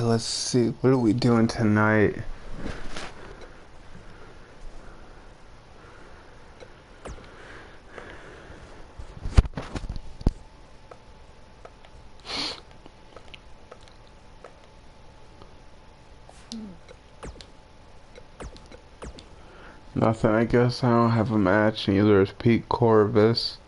Let's see. What are we doing tonight? Nothing. I guess I don't have a match. Neither is Pete Corvus.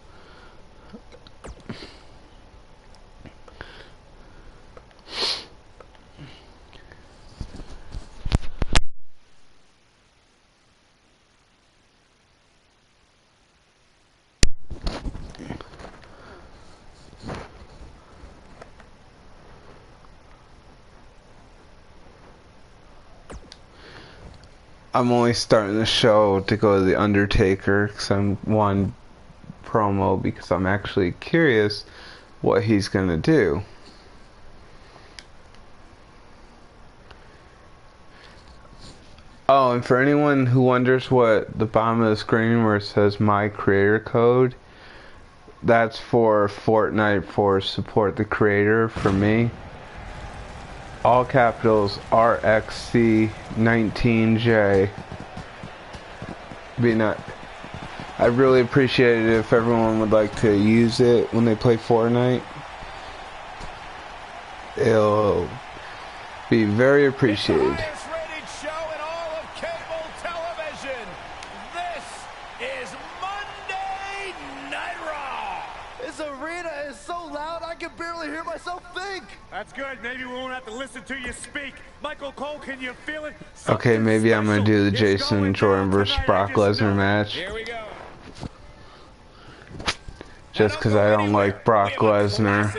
I'm only starting the show to go to The Undertaker because I'm one promo because I'm actually curious what he's gonna do. Oh, and for anyone who wonders what the bottom of the screen where it says my creator code, that's for Fortnite for support the creator for me. All capitals RXC19J. I'd really appreciate it if everyone would like to use it when they play Fortnite. It'll be very appreciated. That's good. Maybe we won't have to listen to you speak. Michael Cole, can you feel it? Okay, maybe I'm gonna do the Jason Jordan versus Brock Lesnar match. Here we go. Just because I don't like Brock Lesnar.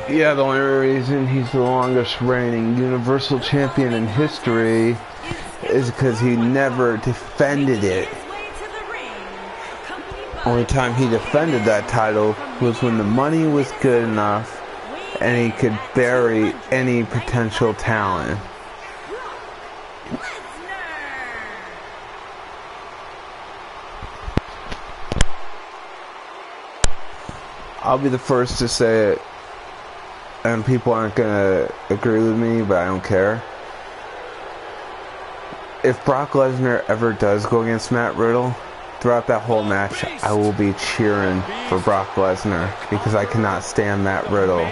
Yeah, the only reason he's the longest reigning Universal Champion in history is because he never defended it. Only time he defended that title was when the money was good enough and he could bury any potential talent. I'll be the first to say it, and people aren't gonna agree with me, but I don't care. If Brock Lesnar ever does go against Matt Riddle, throughout that whole match, I will be cheering for Brock Lesnar because I cannot stand Matt Riddle.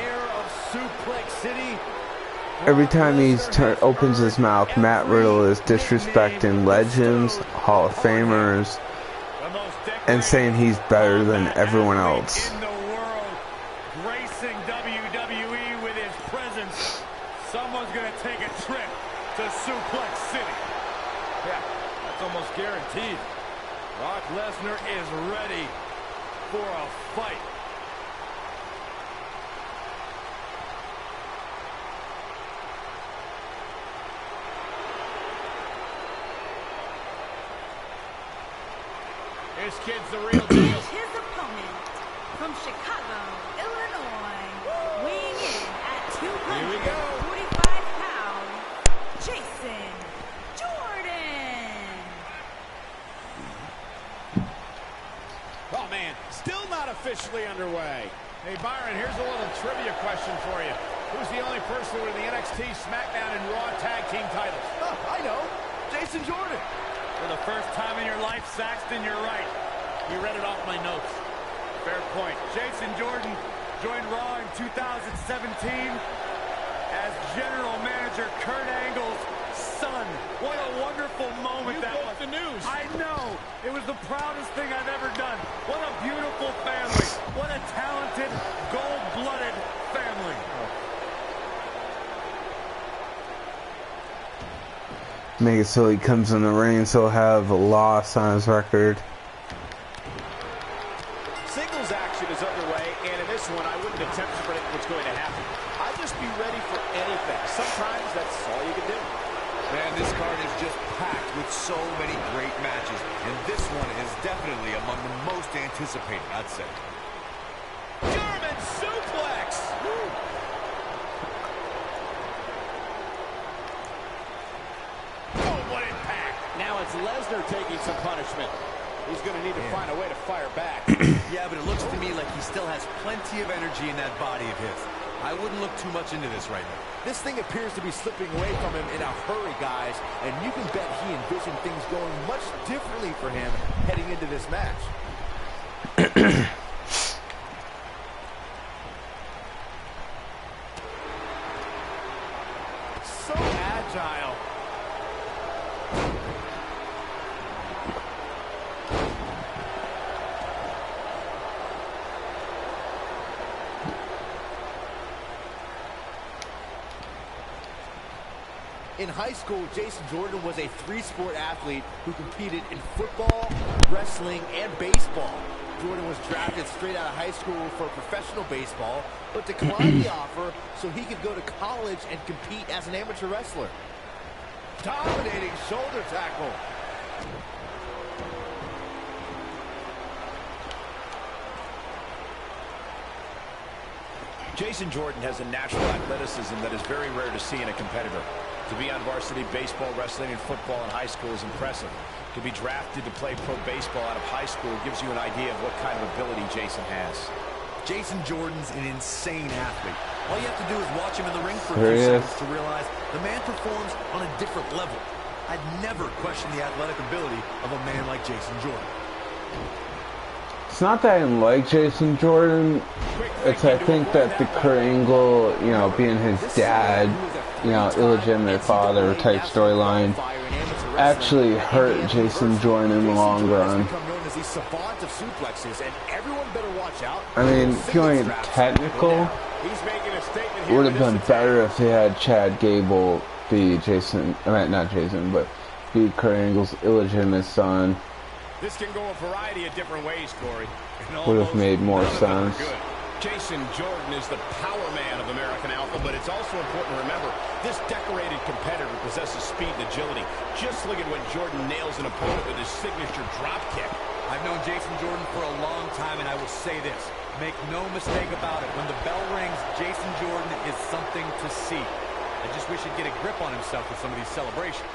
Every time he opens his mouth, Matt Riddle is disrespecting legends, Hall of Famers, and saying he's better than everyone else. WWE with his presence. Someone's gonna take a trip to Suplex City. Yeah, that's almost guaranteed. Brock Lesnar is ready for a fight. This kid's the real deal. His opponent from Chicago, Illinois, weighing in at 245 pounds, Jason Jordan. Oh man, still not officially underway. Hey Byron, here's a little trivia question for you. Who's the only person with the NXT, SmackDown, and Raw tag team titles? Oh, I know. Jason Jordan. For the first time in your life, Saxton, you're right. You read it off my notes. Fair point. Jason Jordan joined Raw in 2017 as General Manager Kurt Angle's son. What a wonderful moment that was. The news. I know. It was the proudest thing I've ever done. What a beautiful family. What a talented, gold-blooded family. Make it so he comes in the ring, so he'll have a loss on his record. Singles action is underway, and in this one, I wouldn't attempt to predict what's going to happen. I'd just be ready for anything. Man, this card is just packed with so many great matches, and this one is definitely among the most anticipated, I'd say. German suplex! Woo. Oh, what impact! Now it's Lesnar taking some punishment. He's going to need to find a way to fire back. Yeah, but it looks to me like he still has plenty of energy in that body of his. I wouldn't look too much into this right now. This thing appears to be slipping away from him in a hurry, guys, and you can bet he envisioned things going much differently for him heading into this match. So agile. In high school, Jason Jordan was a three-sport athlete who competed in football, wrestling, and baseball. Jordan was drafted straight out of high school for professional baseball, but declined the offer so he could go to college and compete as an amateur wrestler. Dominating shoulder tackle. Jason Jordan has a natural athleticism that is very rare to see in a competitor. To be on varsity baseball, wrestling, and football in high school is impressive. To be drafted to play pro baseball out of high school gives you an idea of what kind of ability Jason has. Jason Jordan's an insane athlete. All you have to do is watch him in the ring for a few seconds to realize the man performs on a different level. I'd never question the athletic ability of a man like Jason Jordan. It's not that I didn't like Jason Jordan. It's I think that the Kurt Angle, you know, being his dad, you know, illegitimate father type storyline actually hurt Jason Jordan in the long run. I mean, feeling technical, it would have been better if they had Chad Gable be Jason, I mean, not Jason, but be Kurt Angle's illegitimate son. This can go a variety of different ways, Corey. Would have made more sense. Jason Jordan is the power man of American Alpha, but it's also important to remember this decorated competitor possesses speed and agility. Just look at when Jordan nails an opponent with his signature drop kick. I've known Jason Jordan for a long time, and I will say this. Make no mistake about it. When the bell rings, Jason Jordan is something to see. I just wish he'd get a grip on himself with some of these celebrations.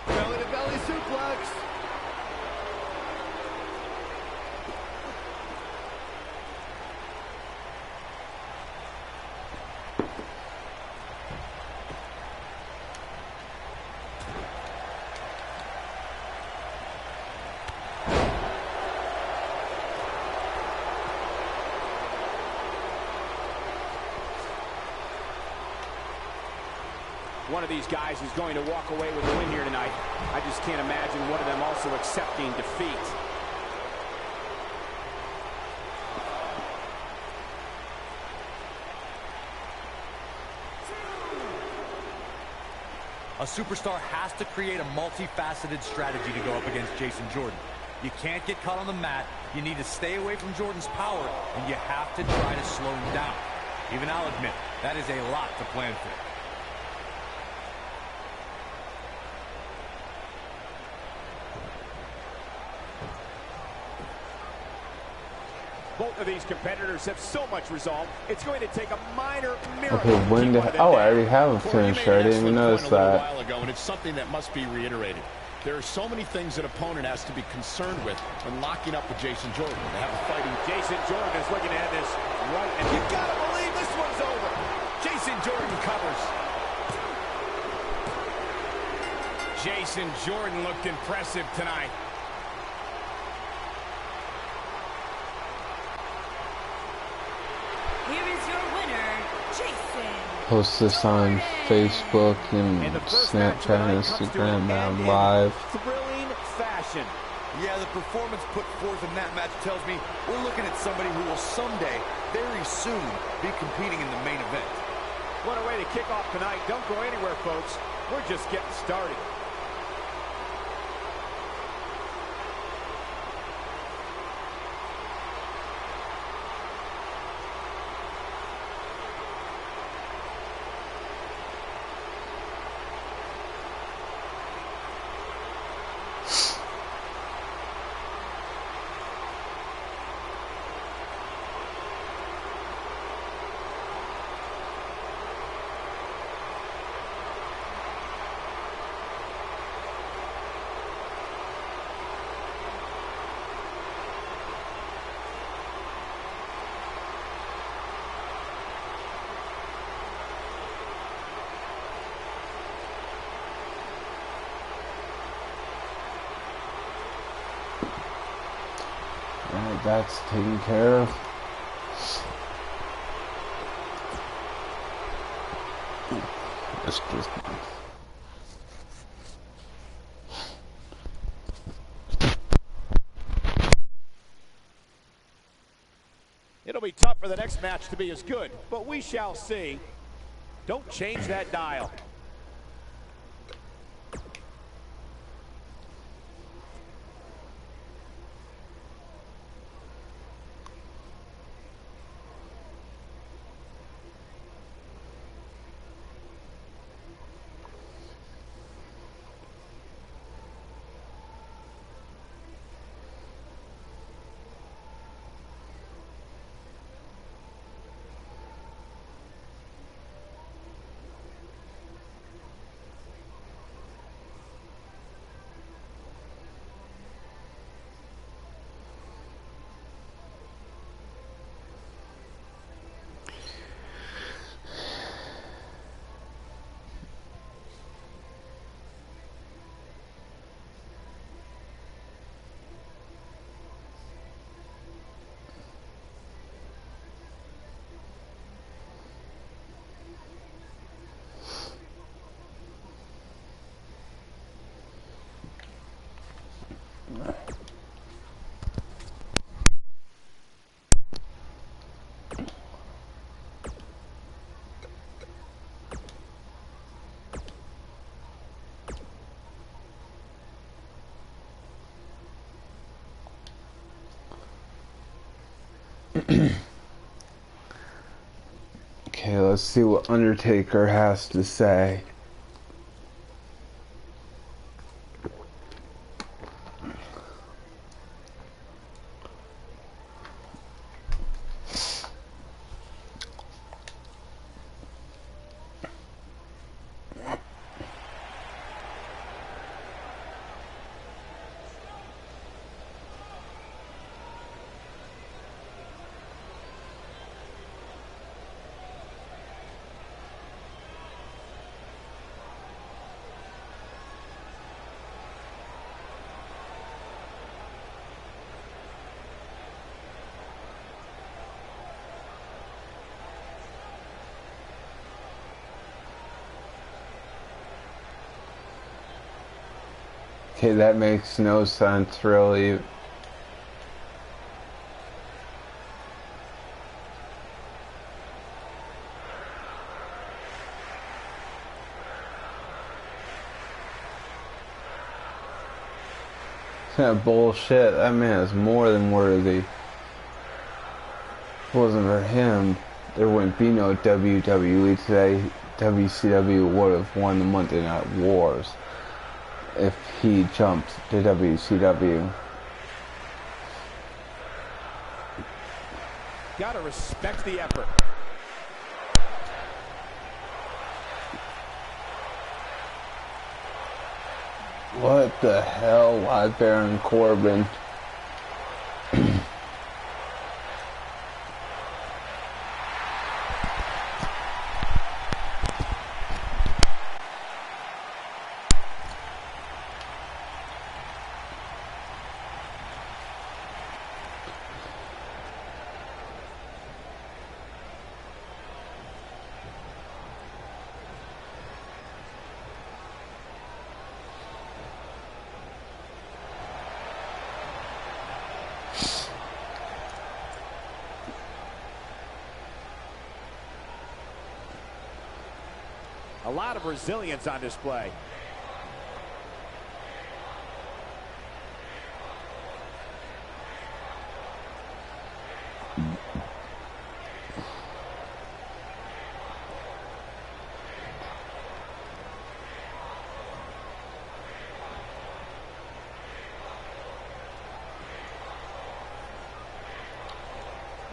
Belly-to-belly suplex. One of these guys is going to walk away with a win here tonight. I just can't imagine one of them also accepting defeat. A superstar has to create a multifaceted strategy to go up against Jason Jordan. You can't get caught on the mat. You need to stay away from Jordan's power, and you have to try to slow him down. Even I'll admit, that is a lot to plan for. Both of these competitors have so much resolve. It's going to take a minor miracle. Okay, when the I already have a finisher. I didn't even notice that. And it's something that must be reiterated. There are so many things an opponent has to be concerned with when locking up with Jason Jordan. They have a fighting. Jason Jordan is looking at this right, and you gotta believe this one's over. Jason Jordan covers. Jason Jordan looked impressive tonight. Here is your winner, Jason. Post this on Facebook and Snapchat and Instagram and live. Thrilling fashion. Yeah, the performance put forth in that match tells me we're looking at somebody who will someday, very soon, be competing in the main event. What a way to kick off tonight. Don't go anywhere, folks. We're just getting started. That's taken care of. It's just... It'll be tough for the next match to be as good, but we shall see. Don't change that dial. Okay, let's see what Undertaker has to say. Okay, that makes no sense, really. That bullshit. That man is more than worthy. If it wasn't for him, there wouldn't be no WWE today. WCW would have won the Monday Night Wars if he jumped to WCW. Gotta respect the effort. What the hell? Why Baron Corbin? A lot of resilience on display.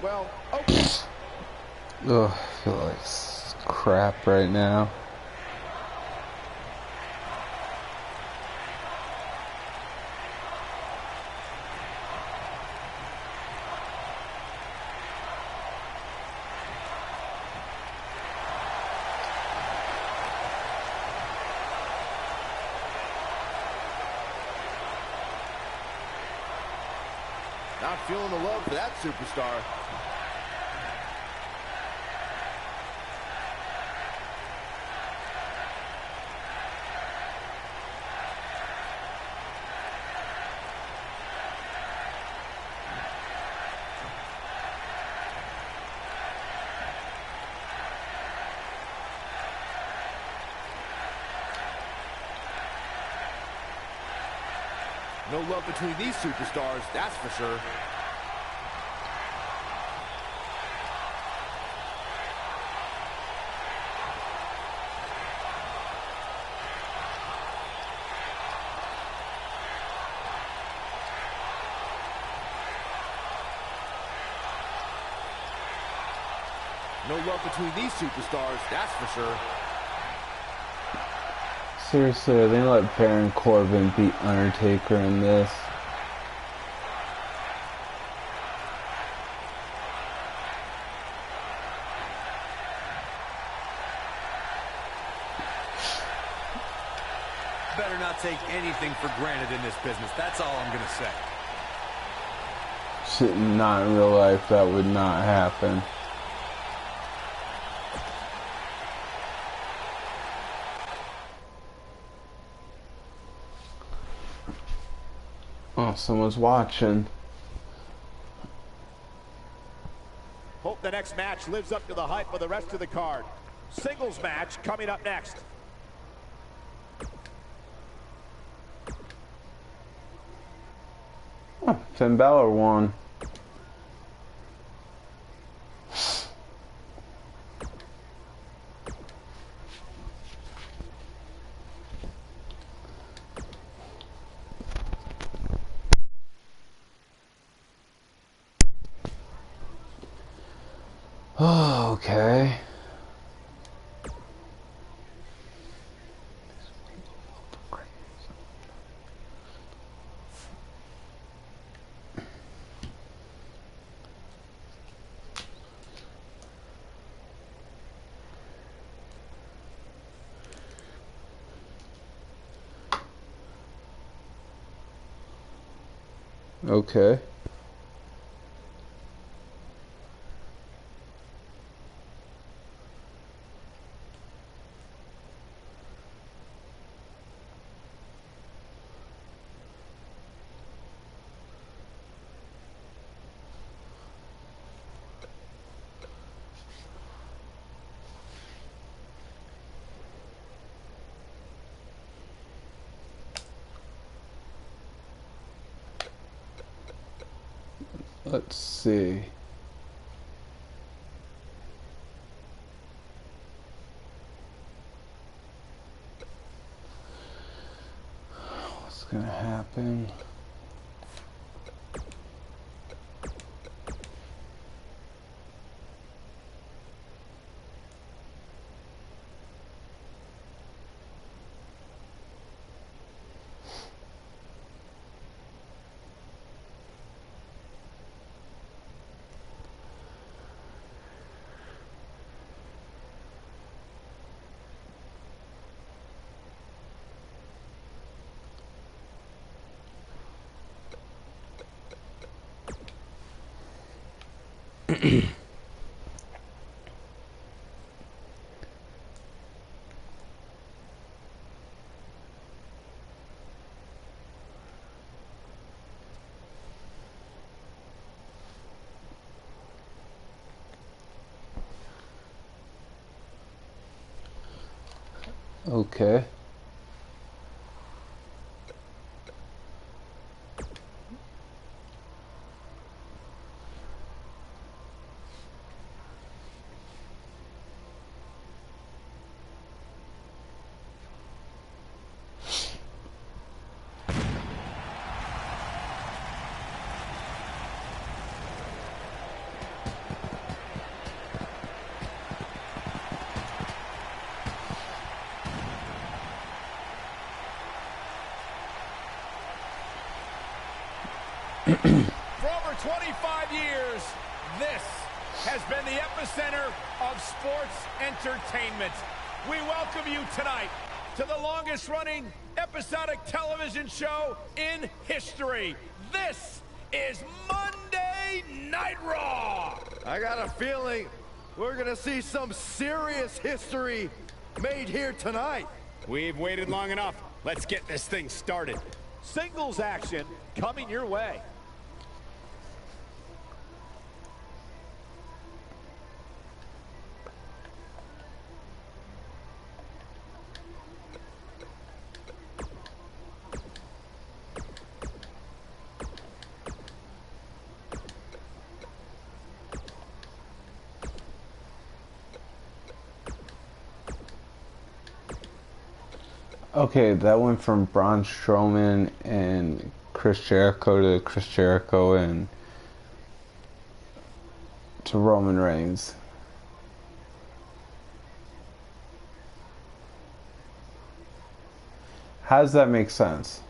Well, okay. Ugh, I feel like crap right now. Not feeling the love for that superstar. No love between these superstars, that's for sure. No love between these superstars, that's for sure. Seriously, are they gonna let Baron Corbin beat Undertaker in this? Better not take anything for granted in this business. That's all I'm gonna say. Shit, not in real life, that would not happen. Oh, someone's watching. Hope the next match lives up to the hype of the rest of the card. Singles match coming up next. Oh, Finn Balor won. Oh, okay. Okay. Let's see. What's gonna happen? Okay. For over 25 years, this has been the epicenter of sports entertainment. We welcome you tonight to the longest-running episodic television show in history. This is Monday Monday Night Raw. I got a feeling we're gonna see some serious history made here tonight. We've waited long enough. Let's get this thing started. Singles action coming your way. Okay, that went from Braun Strowman and Chris Jericho to Chris Jericho and to Roman Reigns. How does that make sense?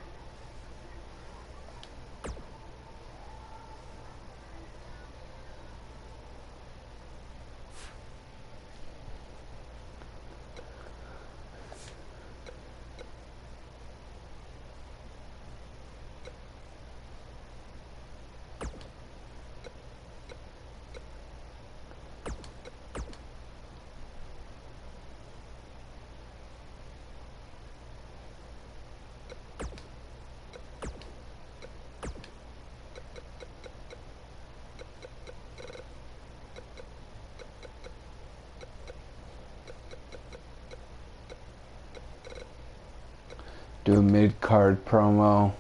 Do a mid-card promo.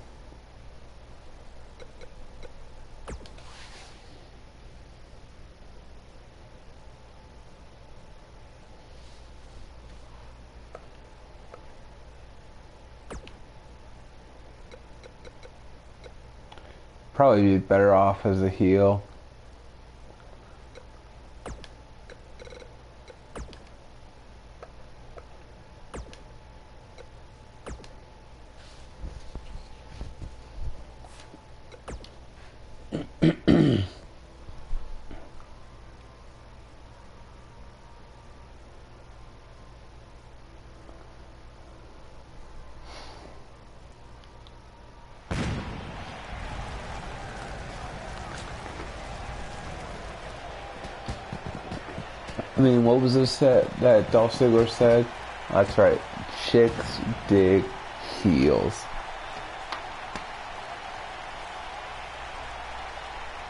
Probably be better off as a heel. I mean, what was this that Dolph Ziggler said? That's right. Chicks dig heels.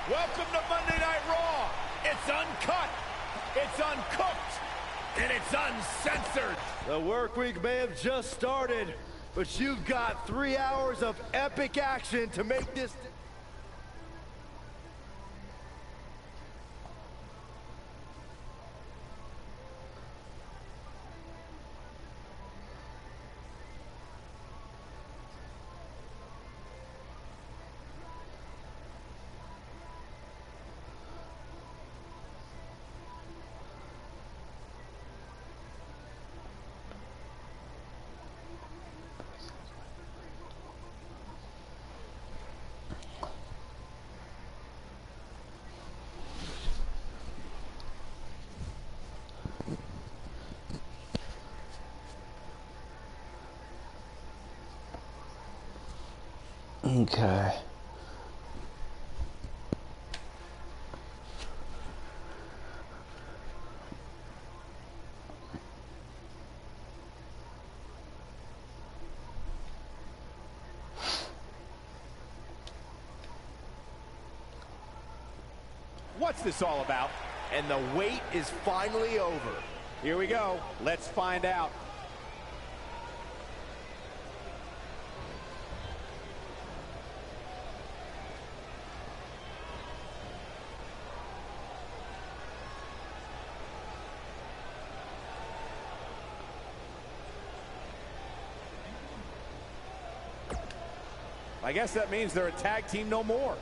Welcome to Monday Night Raw. It's uncut, it's uncooked, and it's uncensored. The work week may have just started, but you've got 3 hours of epic action to make this. Okay. What's this all about? And the wait is finally over. Here we go. Let's find out. I guess that means they're a tag team no more.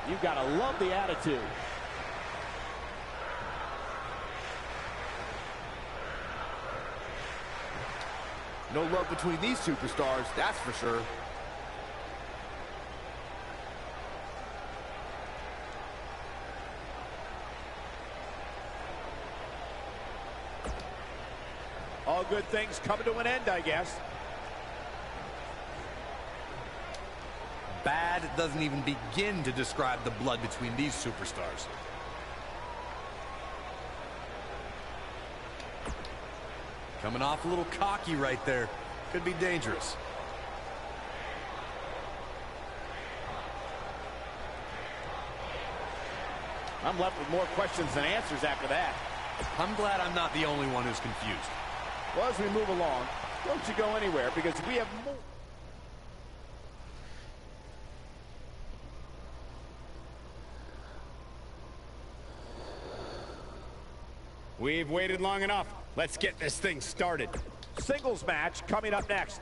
You gotta love the attitude. No love between these superstars, that's for sure. All good things coming to an end, I guess. Bad doesn't even begin to describe the blood between these superstars. Coming off a little cocky right there. Could be dangerous. I'm left with more questions than answers after that. I'm glad I'm not the only one who's confused. Well, as we move along, don't you go anywhere because we have more. We've waited long enough. Let's get this thing started. Singles match coming up next.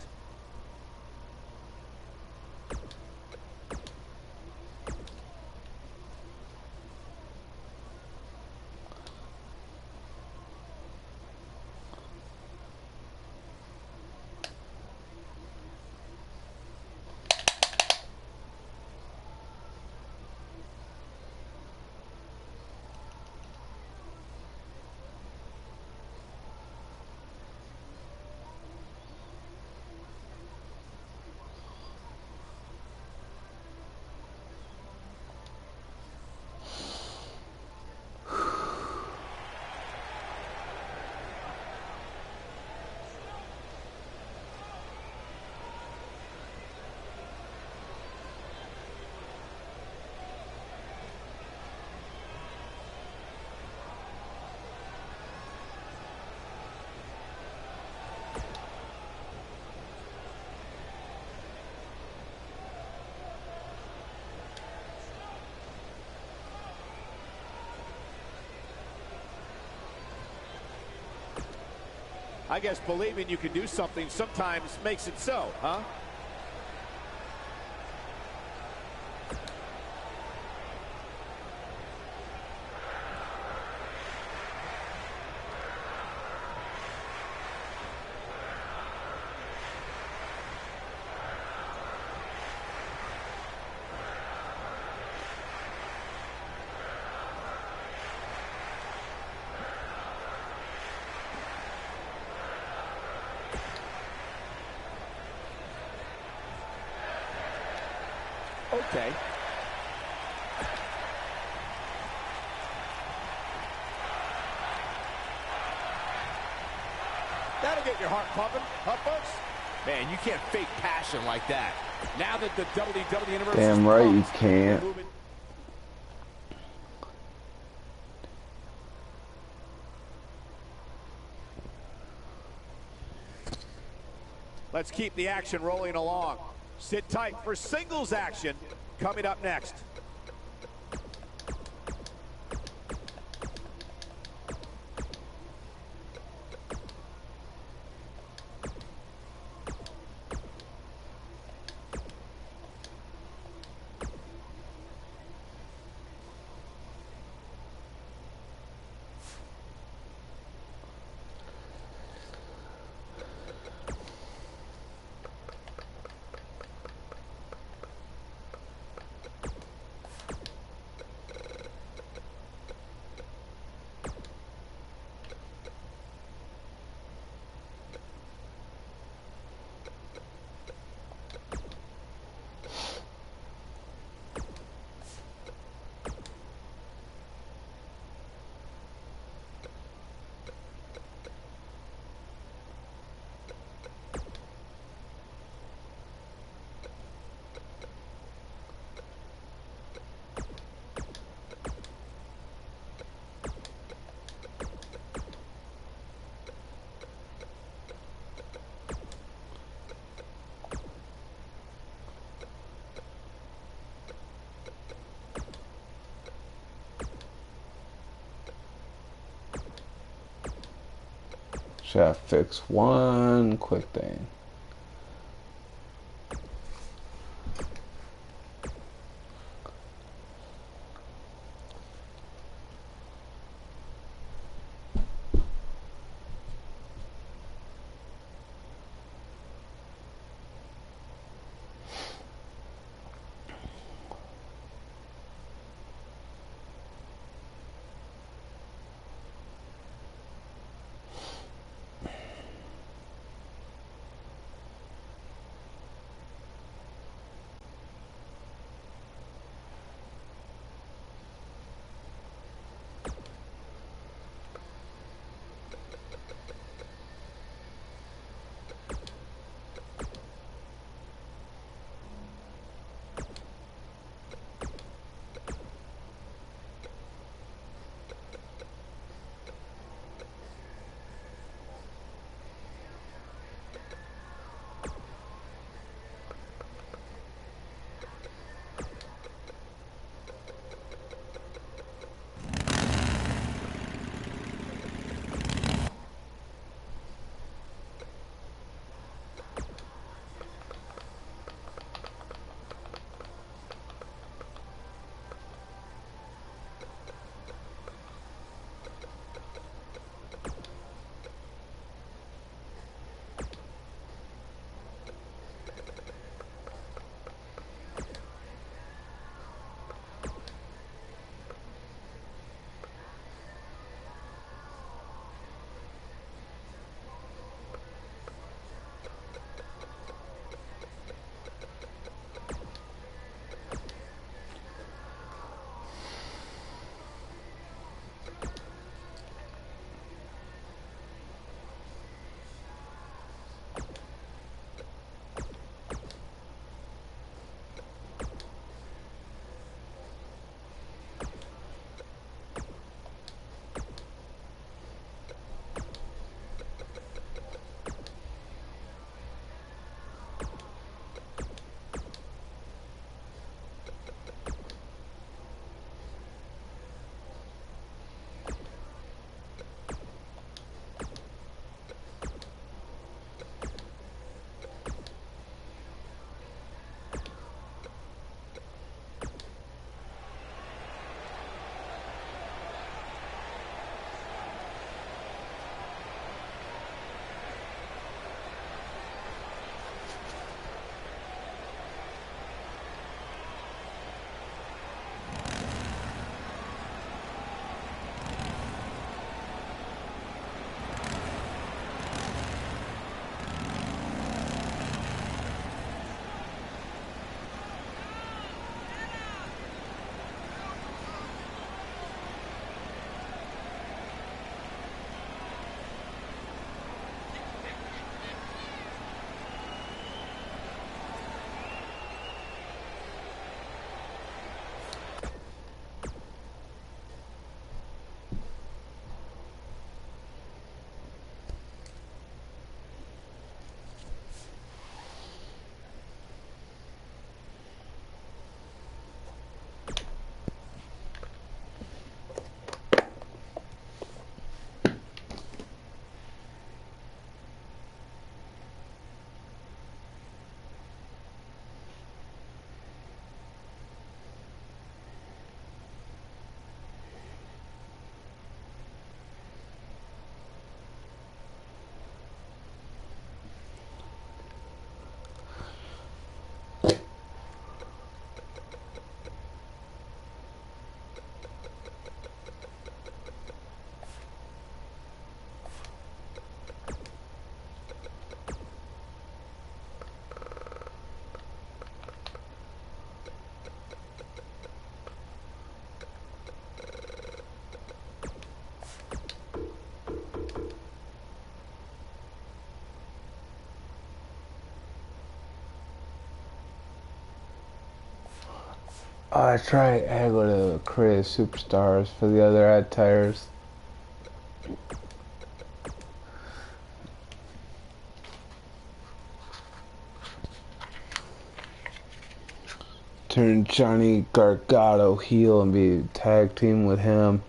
I guess believing you can do something sometimes makes it so, huh? Okay. That'll get your heart pumping, huh, folks? Man, you can't fake passion like that. Now that the WWE Universe Damn right you can't. Let's keep the action rolling along. Sit tight for singles action coming up next. Should I fix one quick thing? Oh, that's right. I go to create superstars for the other ad tires. Turn Johnny Gargano heel and be tag team with him.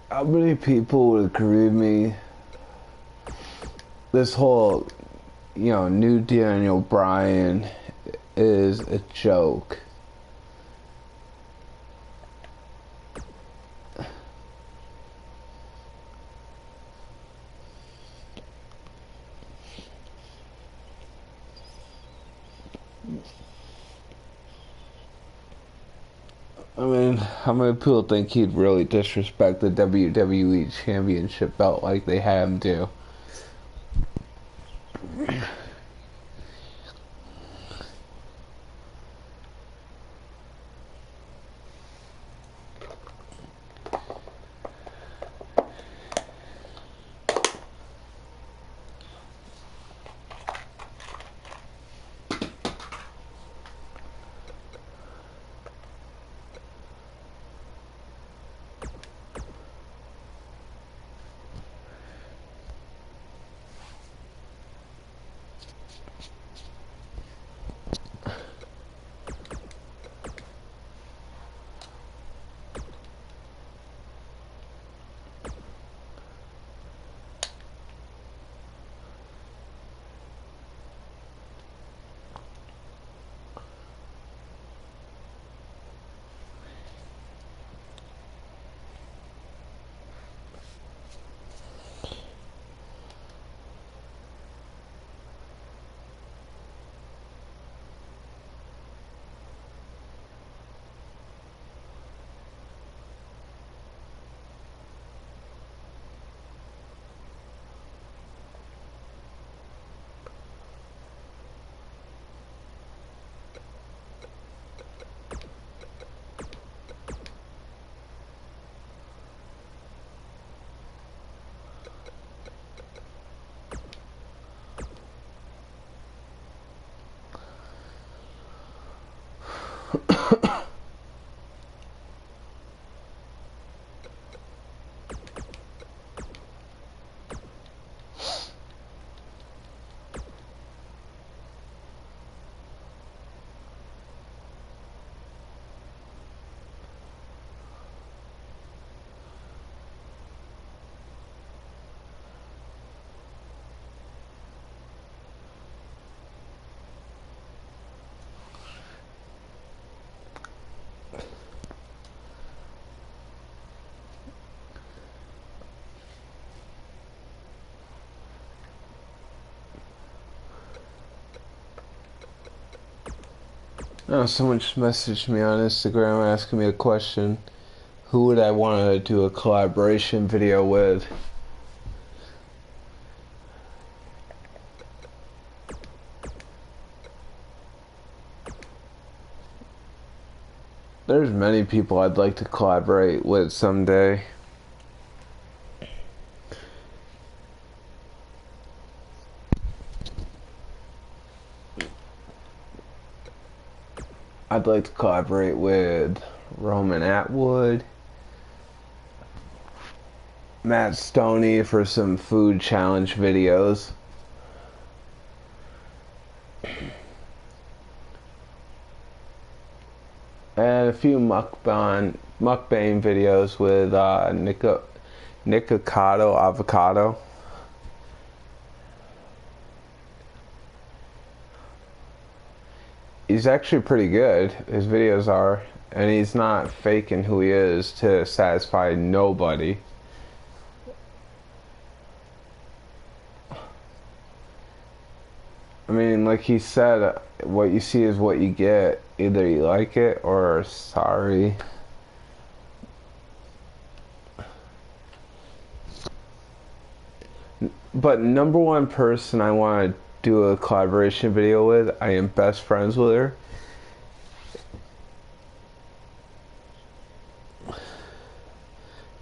How many people would agree with me? This whole, new Daniel Bryan is a joke. I mean, how many people think he'd really disrespect the WWE Championship belt like they had him do? Oh, someone just messaged me on Instagram asking me a question. Who would I want to do a collaboration video with? There's many people I'd like to collaborate with someday. I'd like to collaborate with Roman Atwood, Matt Stoney for some food challenge videos. And a few mukbang videos with Nikocado Avocado. He's actually pretty good. His videos are, and he's not faking who he is to satisfy nobody. I mean, like he said, what you see is what you get. Either you like it or sorry. But number one person I want to do a collaboration video with, I am best friends with her.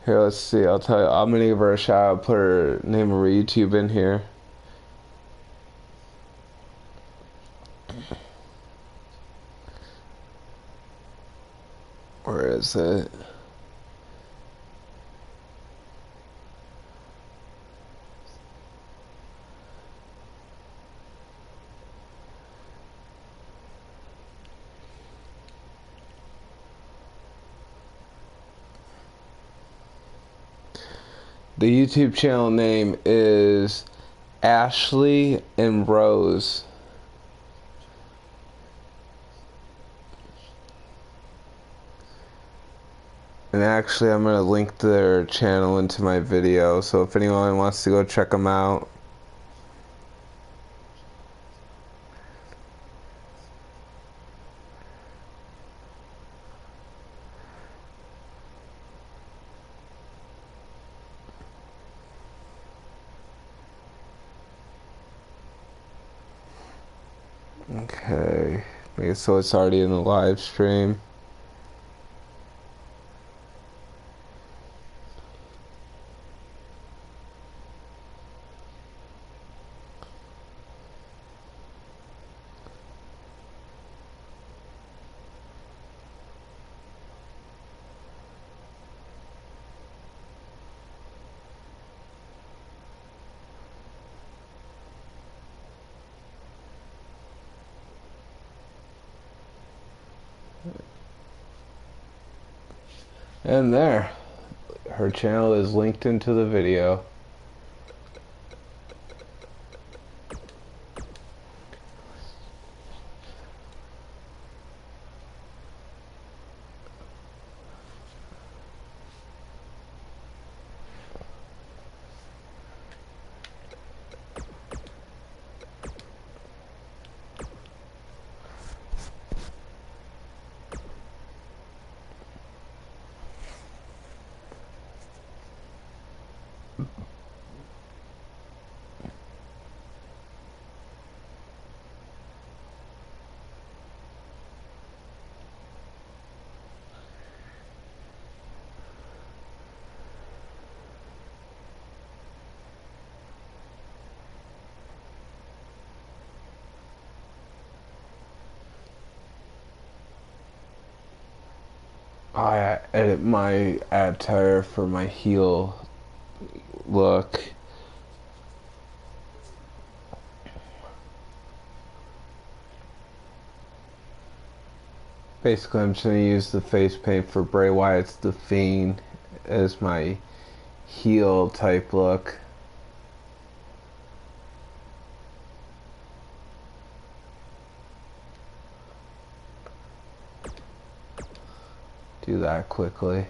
Here, let's see. I'll tell you. I'm gonna give her a shout out. Put her name of her YouTube in here. Where is it? The YouTube channel name is Ashley and Rose. And actually, I'm going to link their channel into my video, so if anyone wants to go check them out. Okay, so it's already in the live stream. And there, her channel is linked into the video. I edit my attire for my heel look. Basically, I'm just going to use the face paint for Bray Wyatt's The Fiend as my heel type look. Do that quickly.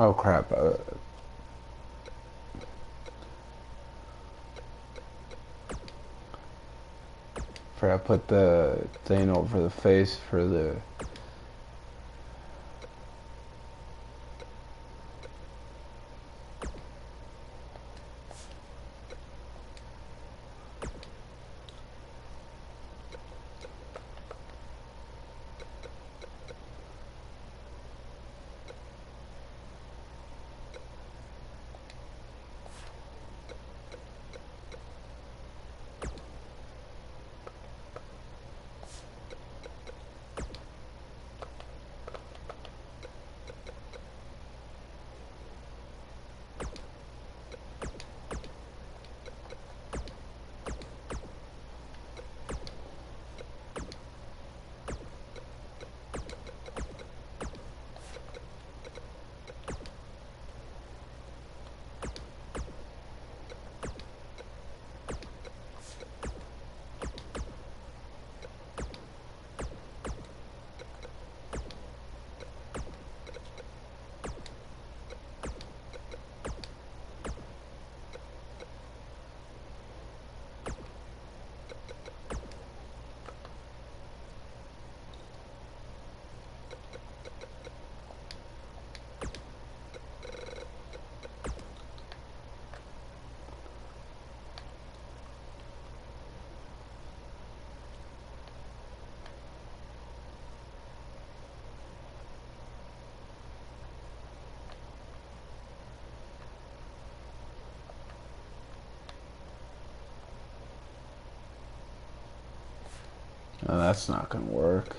Oh crap. Forgot to put the thing over the face for the... Oh, that's not gonna work.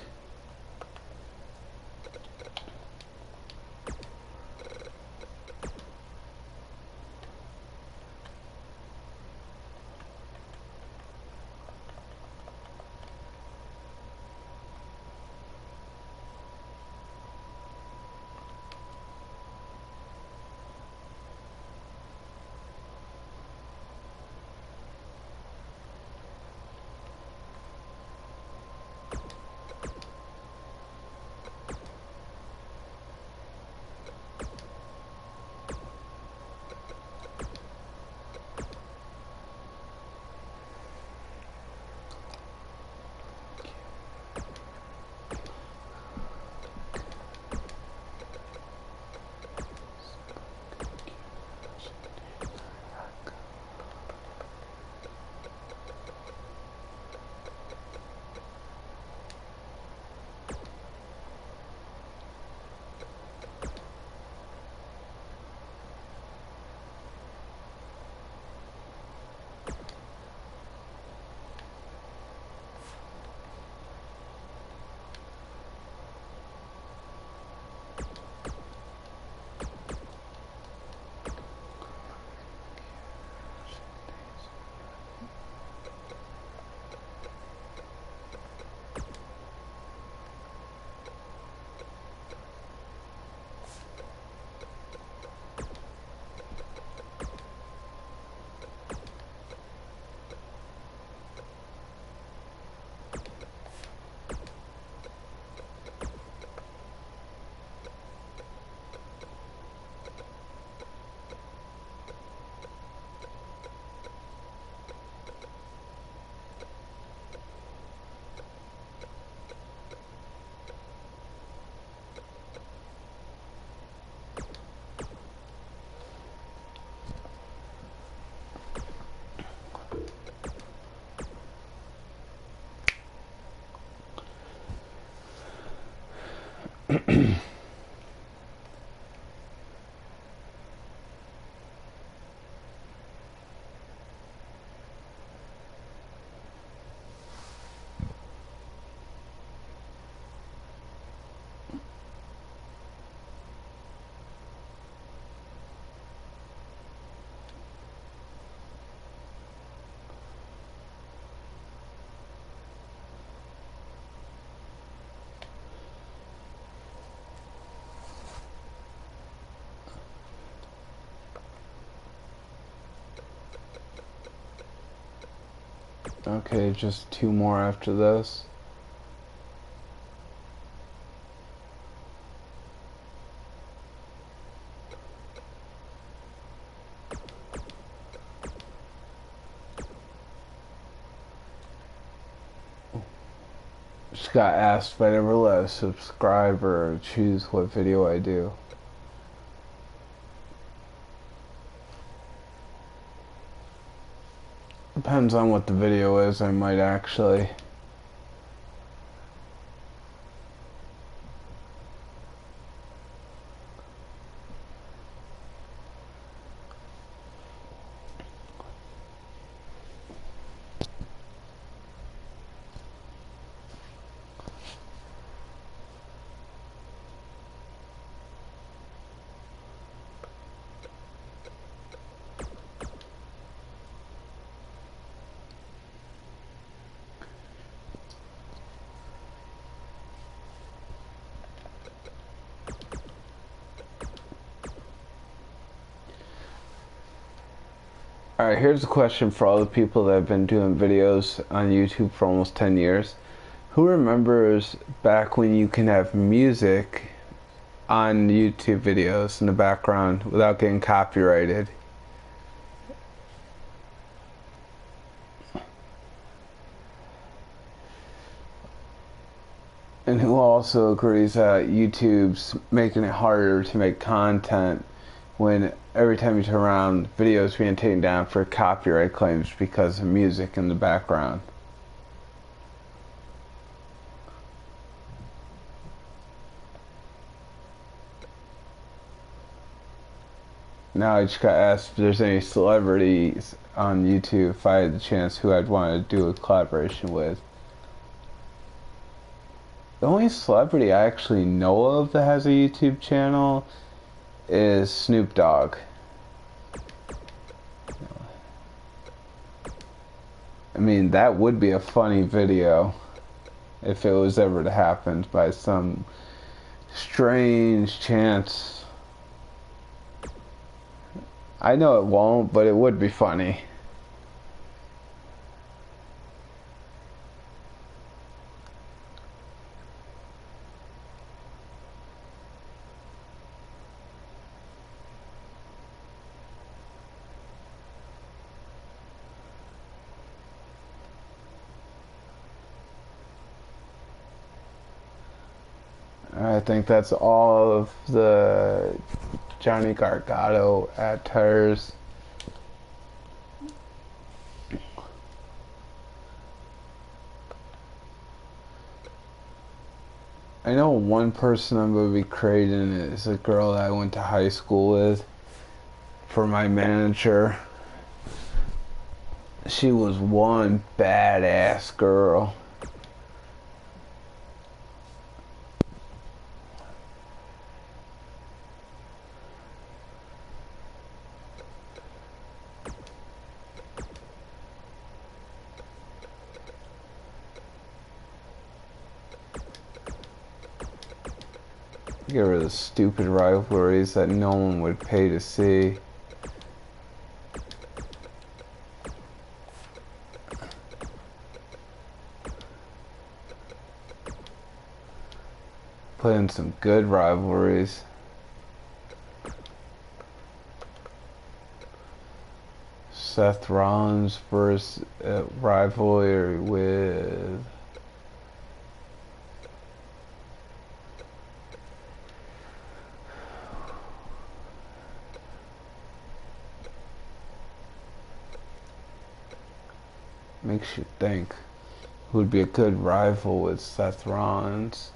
Okay, just 2 more after this. just got asked if I'd ever let a subscriber choose what video I do. Depends on what the video is, I might actually. Alright, here's a question for all the people that have been doing videos on YouTube for almost 10 years. Who remembers back when you can have music on YouTube videos in the background without getting copyrighted? And who also agrees that YouTube's making it harder to make content when every time you turn around, videos being taken down for copyright claims because of music in the background? Now I just got asked if there's any celebrities on YouTube, if I had the chance, who I'd want to do a collaboration with. The only celebrity I actually know of that has a YouTube channel is Snoop Dogg. I mean, that would be a funny video if it was ever to happen by some strange chance. I know it won't, but it would be funny. I think that's all of the Johnny Gargano attires. I know one person I'm going to be creating is a girl that I went to high school with for my manager. She was one badass girl. Get rid of the stupid rivalries that no one would pay to see. Put in some good rivalries. Seth Rollins versus rivalry with makes you think who would be a good rival with Seth Rollins.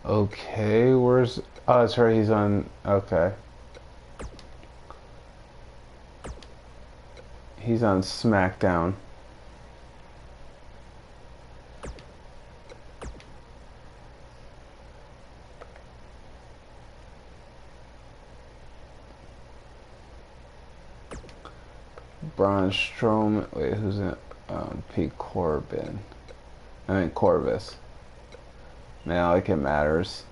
Okay, where's... Oh, that's right, he's on... Okay. He's on SmackDown. Braun Strowman. Wait, who's in? Pete Corbin. I mean Corvus. Man, like it matters.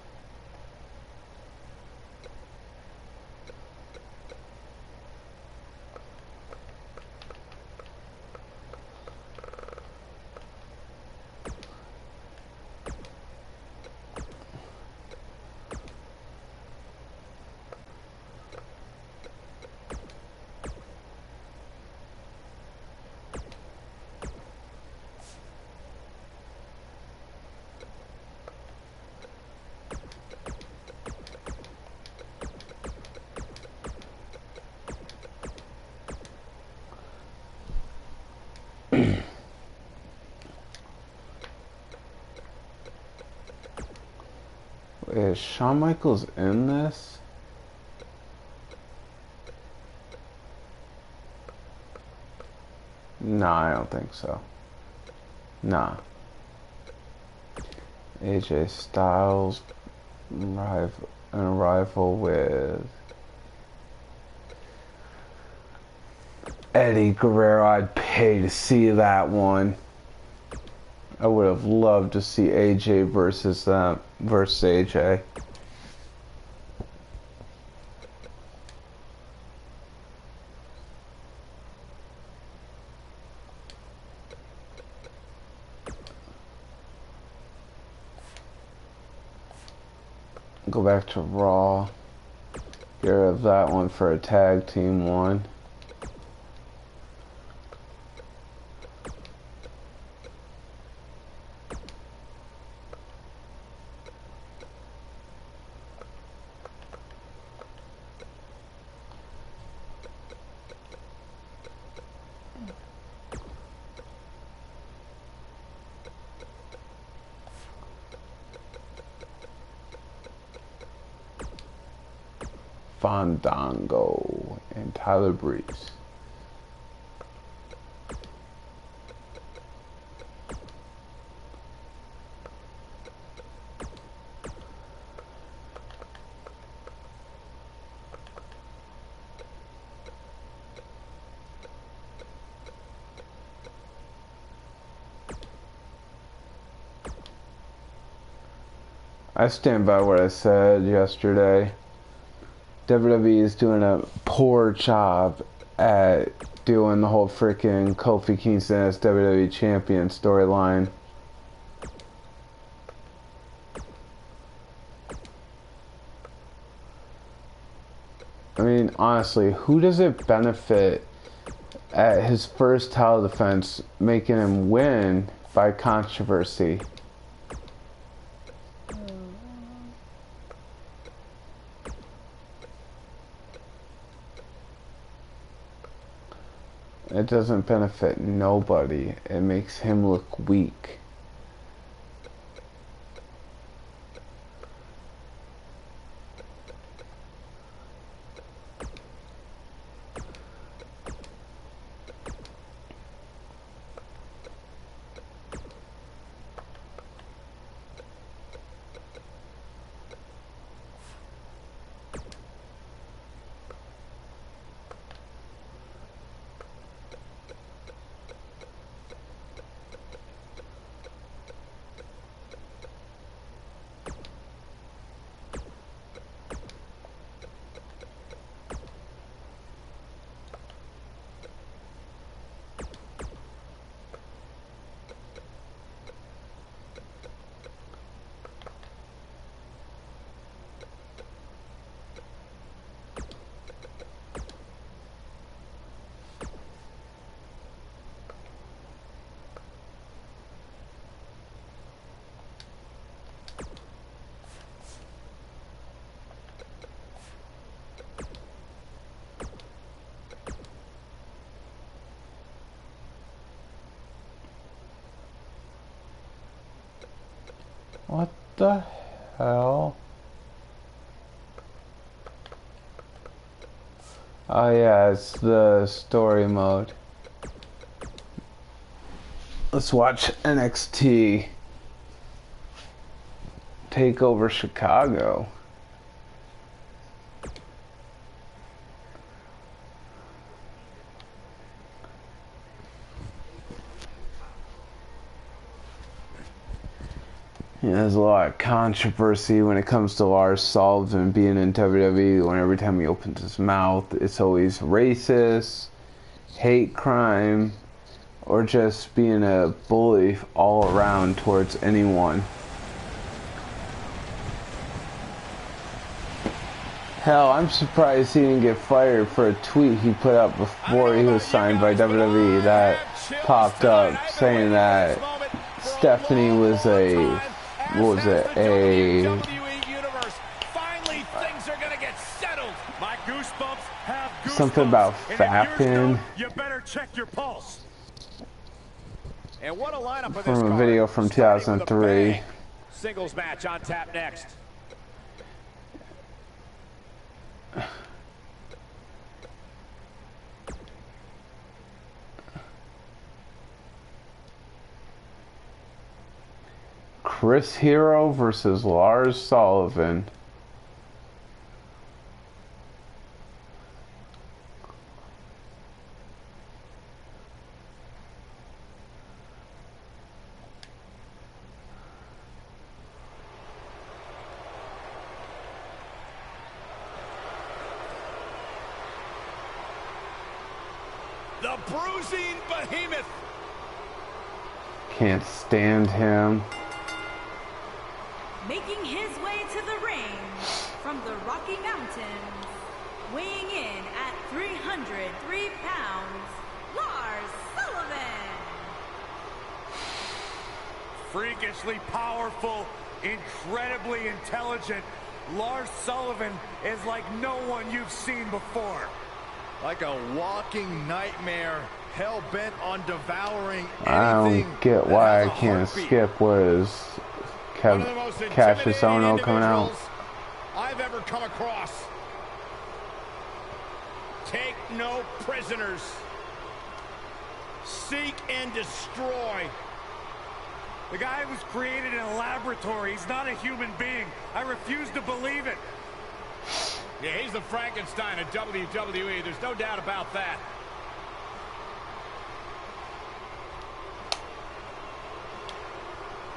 Is Shawn Michaels in this? Nah, I don't think so. Nah. AJ Styles rival with Eddie Guerrero. I'd pay to see that one. I would have loved to see AJ versus AJ. Go back to Raw. Get rid of that one for a tag team one. Fandango and Tyler Breeze. I stand by what I said yesterday. WWE is doing a poor job at doing the whole freaking Kofi Kingston as WWE champion storyline. I mean, honestly, who does it benefit at his first title defense making him win by controversy? It doesn't benefit nobody. It makes him look weak. What the hell? Oh yeah, it's the story mode. Let's watch NXT Takeover Chicago. Yeah, there's a lot of controversy when it comes to Lars Sullivan being in WWE. When every time he opens his mouth, it's always racist, hate crime, or just being a bully all around towards anyone. Hell, I'm surprised he didn't get fired for a tweet he put up before he was signed by WWE that popped up saying that Stephanie was a, what was it, something about fapping. You better check your pulse. And what a lineup for this From a video from 2003. Singles match on tap next. Chris Hero versus Lars Sullivan. The bruising behemoth. Can't stand him. Making his way to the ring from the Rocky Mountains, weighing in at 303 pounds, Lars Sullivan. Freakishly powerful, incredibly intelligent, Lars Sullivan is like no one you've seen before. Like a walking nightmare, hell-bent on devouring anything. I don't get why I can't skip what is Cassius Ohno coming out. I've ever come across. Take no prisoners. Seek and destroy. The guy was created in a laboratory. He's not a human being. I refuse to believe it. Yeah, he's the Frankenstein of WWE. There's no doubt about that.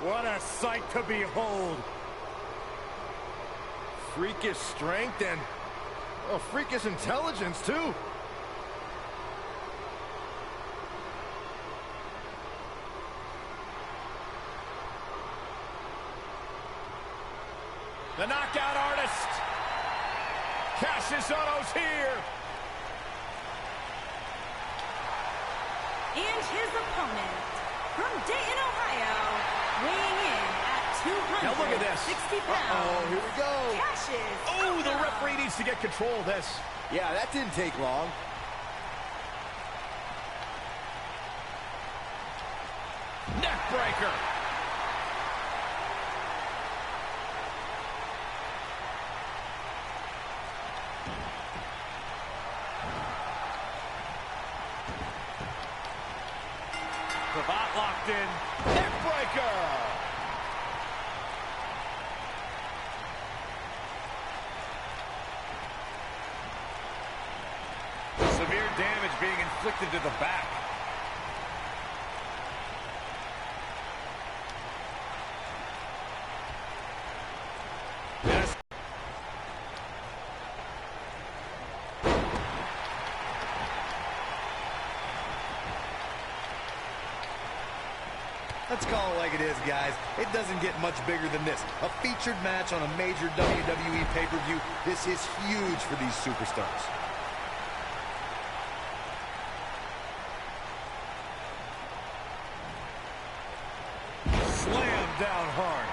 What a sight to behold. Freakish strength and freakish intelligence, too. The knockout artist. Cassius Ohno's here. And his opponent from Dayton, Ohio, weighing in at 260 pounds. Here we go. Cassius Oh, the Ohno. referee needs to get control of this. Yeah, that didn't take long. Neck breaker. Cravat locked in. Neck breaker. Severe damage being inflicted to the back. Yes. Let's call it like it is, guys. It doesn't get much bigger than this. A featured match on a major WWE pay-per-view. This is huge for these superstars. Slam down hard.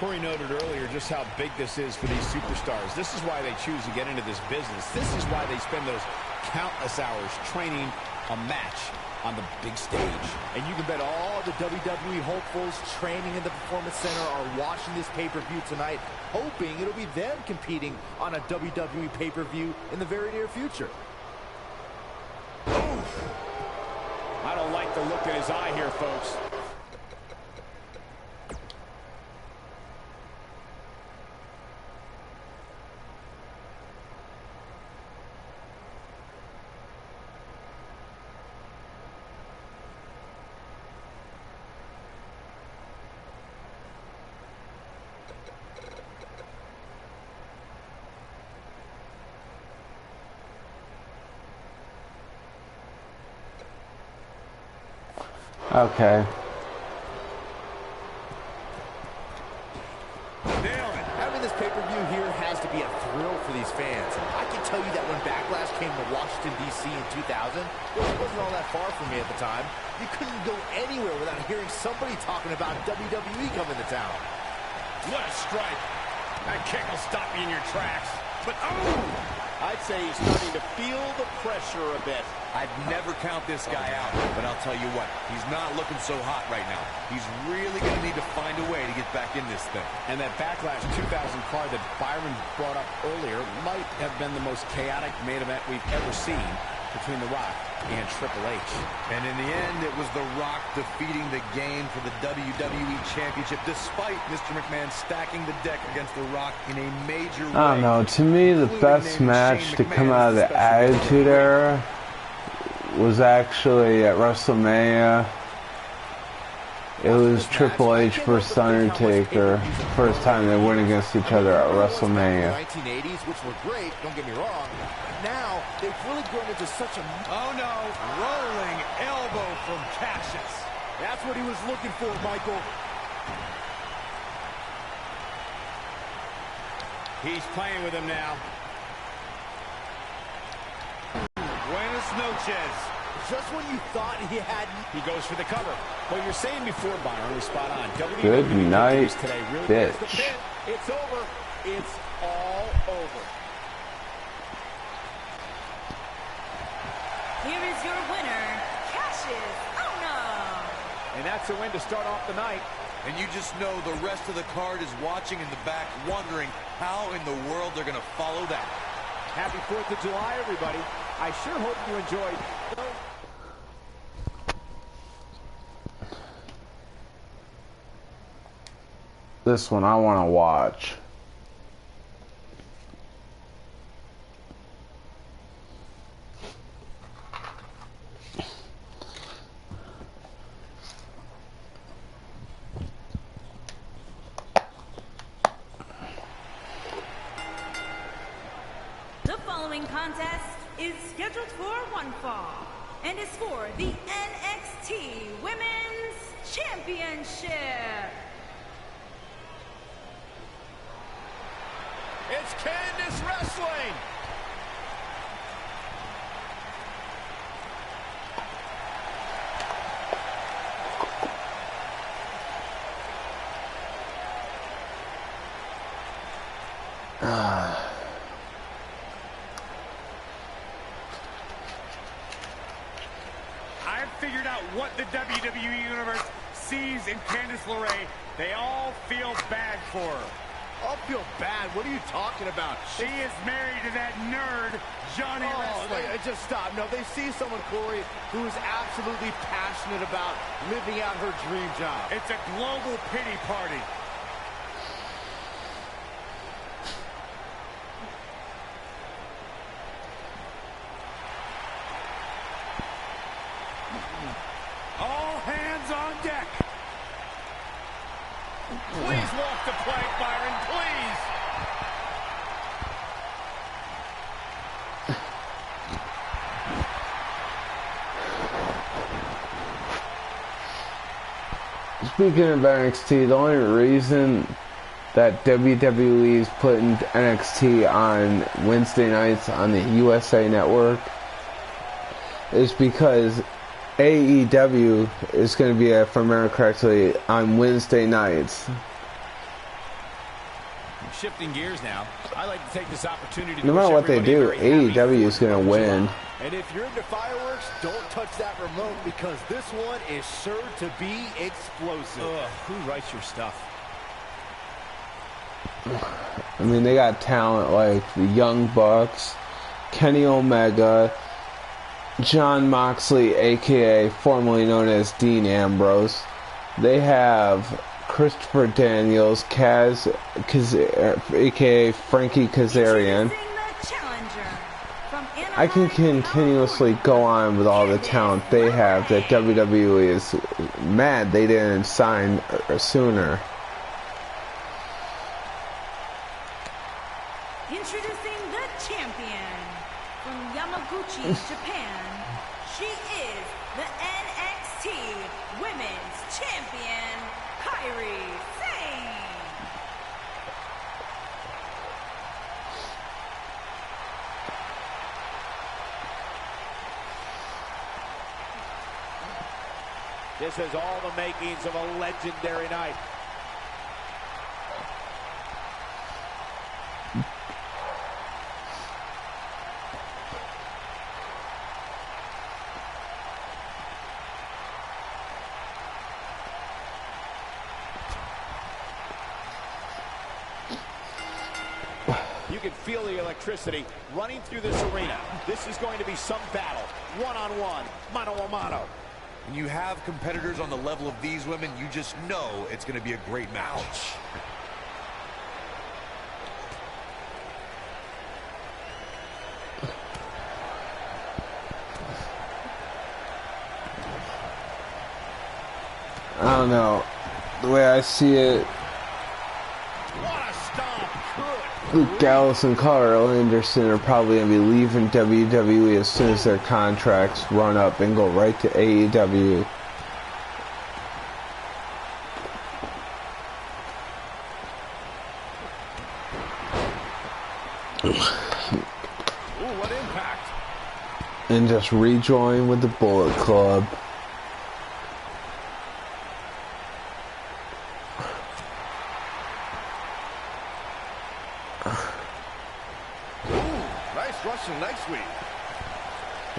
Corey noted earlier just how big this is for these superstars. This is why they choose to get into this business. This is why they spend those countless hours training a match. on the big stage. And you can bet all the WWE hopefuls training in the Performance Center are watching this pay-per-view tonight, hoping it'll be them competing on a WWE pay-per-view in the very near future. Oof. I don't like the look in his eye here, folks. Okay. Having this pay-per-view here has to be a thrill for these fans. I can tell you that when Backlash came to Washington, D.C. in 2000, it wasn't all that far from me at the time. You couldn't go anywhere without hearing somebody talking about WWE coming to town. What a strike. That kick will stop you in your tracks. But, oh! I'd say he's starting to feel the pressure a bit. I'd never count this guy out, but I'll tell you what, he's not looking so hot right now. He's really going to need to find a way to get back in this thing. And that Backlash 2000 card that Byron brought up earlier might have been the most chaotic main event we've ever seen between The Rock and Triple H. And in the end, it was The Rock defeating the game for the WWE Championship, despite Mr. McMahon stacking the deck against The Rock in a major way. I don't know. To me, the best match to come out of the Attitude Era was actually at WrestleMania. It was Triple H versus Undertaker. First time they went against each other at WrestleMania. 1980s, which were great, don't get me wrong. Now, they've really grown into such a... Oh no, rolling elbow from Cassius. That's what he was looking for, Michael. He's playing with him now. Buenas noches. Just when you thought he had... He goes for the cover. What you're saying before, Byron, was spot on. Good night, today really bitch. It's over. It's all over. Here is your winner, Cassius. Oh no! And that's a win to start off the night. And you just know the rest of the card is watching in the back, wondering how in the world they're going to follow that. Happy 4th of July, everybody. I sure hope you enjoyed. This one I want to watch. The following contest is scheduled for one fall and is for the NXT Women's Championship. It's Candice wrestling. I've figured out what the WWE Universe sees in Candice LeRae. They all feel bad for her. I'll feel bad. What are you talking about? She is married to that nerd, Johnny Wrestling. Just stop. No, they see someone, Corey, who is absolutely passionate about living out her dream job. It's a global pity party. All hands on deck. Please walk the plank, Byron, please. Speaking of NXT, the only reason that WWE is putting NXT on Wednesday nights on the USA Network is because AEW is going to be, if I remember correctly, on Wednesday nights. Shifting gears now, I like to take this opportunity to No matter what they do, AEW is going to win. And if you're into fireworks, don't touch that remote because this one is sure to be explosive. Who writes your stuff? I mean, they got talent like the Young Bucks, Kenny Omega, John Moxley, a.k.a. formerly known as Dean Ambrose. They have Christopher Daniels, a.k.a. Frankie Kazarian. I can continuously go on with all the talent they have that WWE is mad they didn't sign sooner. Introducing the champion from Yamaguchi, Japan. She is the NXT Women's Champion, Kairi Sane. This has all the makings of a legendary night. You can feel the electricity running through this arena. This is going to be some battle. One-on-one, mano-a-mano. When you have competitors on the level of these women, you just know it's going to be a great match. I don't know. The way I see it, What a stomp. Good. Luke Gallows and Carl Anderson are probably going to be leaving WWE as soon as their contracts run up and go right to AEW. Ooh, what impact. And just rejoin with the Bullet Club. Nice Russian leg sweep.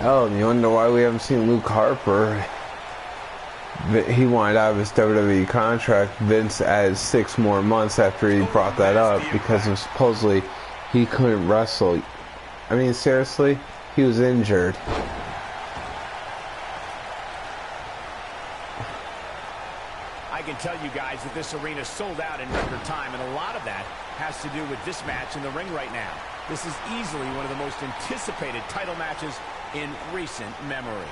Oh, and you wonder why we haven't seen Luke Harper. He wanted out of his WWE contract. Vince added 6 more months after he brought that up because of supposedly he couldn't wrestle. I mean, seriously, he was injured. I can tell you guys that this arena sold out in record time, and a lot of that has to do with this match in the ring right now. This is easily one of the most anticipated title matches in recent memory.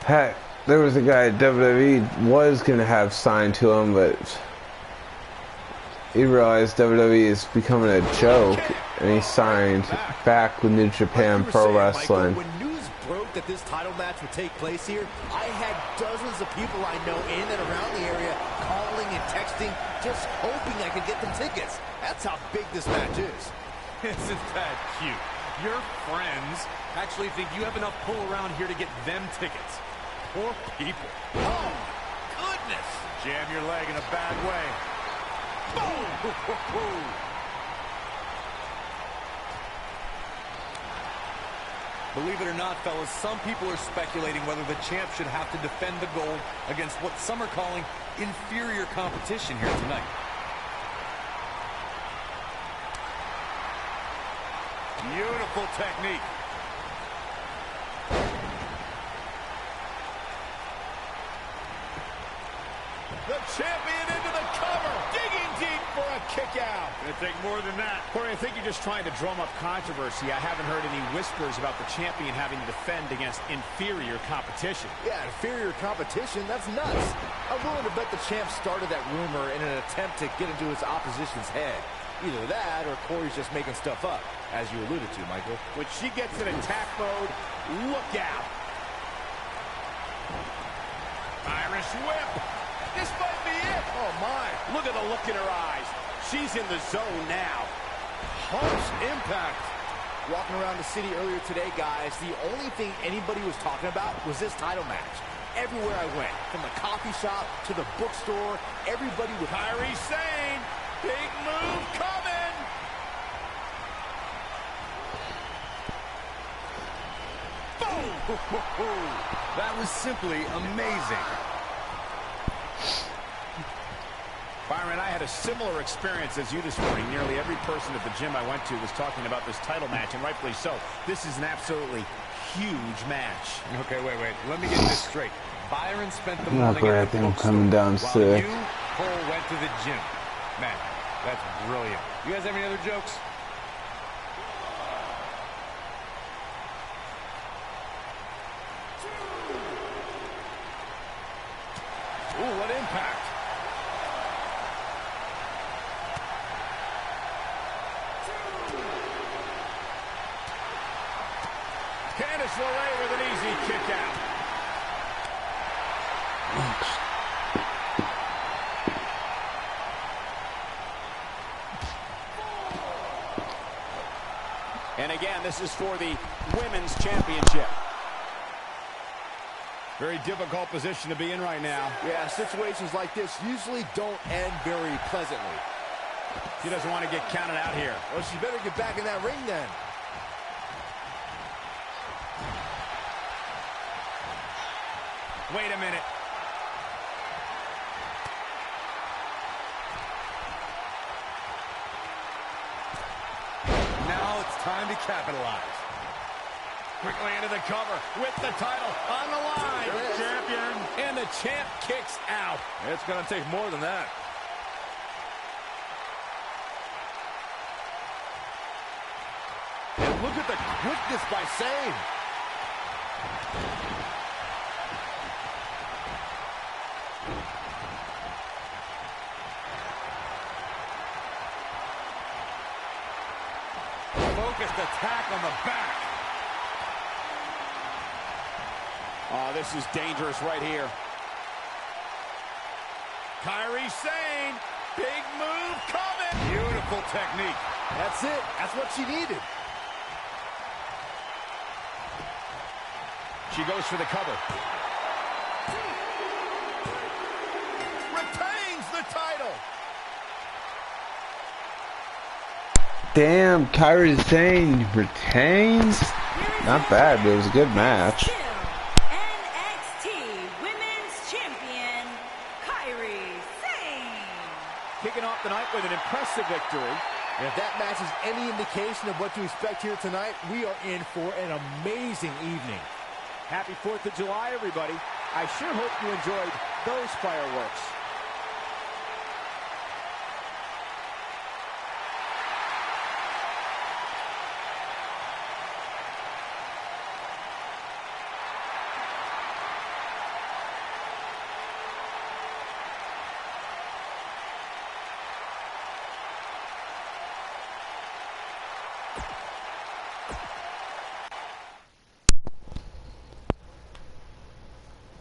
Heck, there was a guy at WWE was going to have signed to him, but he realized WWE is becoming a joke, and he signed back with New Japan Pro Wrestling. Michael, when news broke that this title match would take place here, I had dozens of people I know in and around the area calling and texting, just hoping I could get them tickets. That's how big this match is. Isn't that cute? Your friends actually think you have enough pull around here to get them tickets. Poor people. Oh, goodness. Jam your leg in a bad way. Boom! Believe it or not, fellas, some people are speculating whether the champ should have to defend the gold against what some are calling inferior competition here tonight. Beautiful technique. The champion into the cover, digging deep for a kick out. Gonna take more than that. Corey, I think you're just trying to drum up controversy. I haven't heard any whispers about the champion having to defend against inferior competition. Yeah, inferior competition, that's nuts. I'm willing to bet the champ started that rumor in an attempt to get into his opposition's head. Either that or Corey's just making stuff up, as you alluded to, Michael. When she gets in attack mode, look out. Irish whip. This might be it. Oh, my. Look at the look in her eyes. She's in the zone now. Harsh impact. Walking around the city earlier today, guys, the only thing anybody was talking about was this title match. everywhere I went. From the coffee shop to the bookstore, everybody would... Kyrie Sane, big move coming. Boom! That was simply amazing. Byron, I had a similar experience as you this morning. Nearly every person at the gym I went to was talking about this title match, and rightfully so. This is an absolutely huge match. Okay, wait. Let me get this straight. Byron spent the Not morning great. I at the think I'm bookstore, coming down while sick. you, Cole, went to the gym. Man, that's brilliant. You guys have any other jokes? Ooh, what impact. Candice LeRae with an easy kick out. And again, this is for the Women's Championship. Very difficult position to be in right now. Yeah, situations like this usually don't end very pleasantly. She doesn't want to get counted out here. Well, she better get back in that ring then. Wait a minute. Now it's time to capitalize. Quickly into the cover with the title on the line. Champion. And the champ kicks out. It's going to take more than that. And look at the quickness by Sane. Focused attack on the back. Oh, this is dangerous right here. Kyrie Sane, big move coming. Beautiful technique. That's it. That's what she needed. She goes for the cover. Retains the title. Damn, Kyrie Sane retains. Not bad, but it was a good match. NXT Women's Champion, Kyrie Sane. Kicking off the night with an impressive victory. And if that match is any indication of what to expect here tonight, we are in for an amazing evening. Happy 4th of July, everybody. I sure hope you enjoyed those fireworks.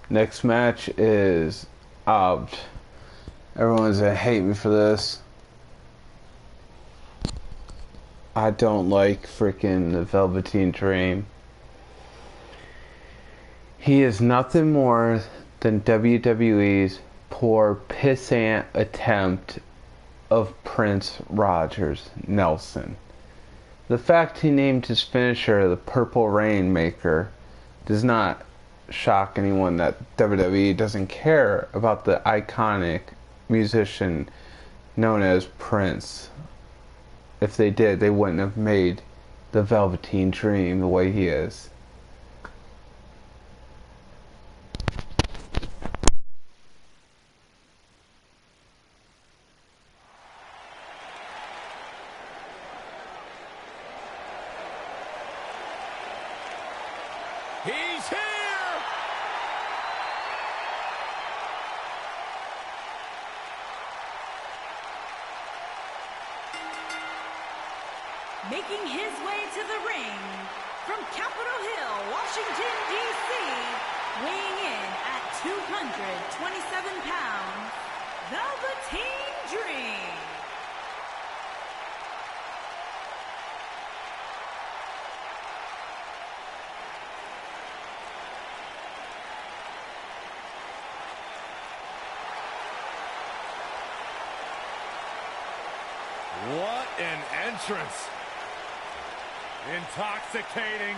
Next match is out. Everyone's gonna hate me for this. I don't like freaking the Velveteen Dream. He is nothing more than WWE's poor pissant attempt of Prince Rogers Nelson. The fact he named his finisher the Purple Rainmaker does not shock anyone that WWE doesn't care about the iconic musician known as Prince. If they did, they wouldn't have made the Velveteen Dream the way he is. He's here. Making his way to the ring from Capitol Hill, Washington, D.C., weighing in at 227 pounds, Velveteen Dream. entrance. Intoxicating,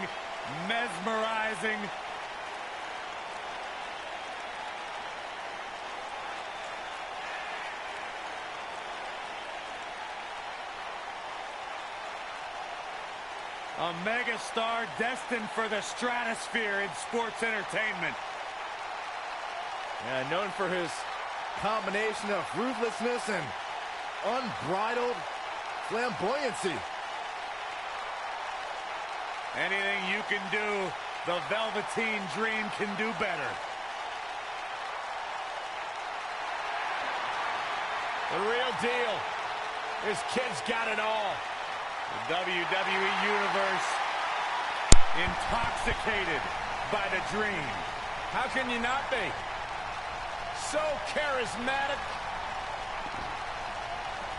mesmerizing. A megastar destined for the stratosphere in sports entertainment. Yeah, known for his combination of ruthlessness and unbridled flamboyancy. Anything you can do, the Velveteen Dream can do better. The real deal. This kid's got it all. The WWE Universe intoxicated by the Dream. How can you not be? So charismatic.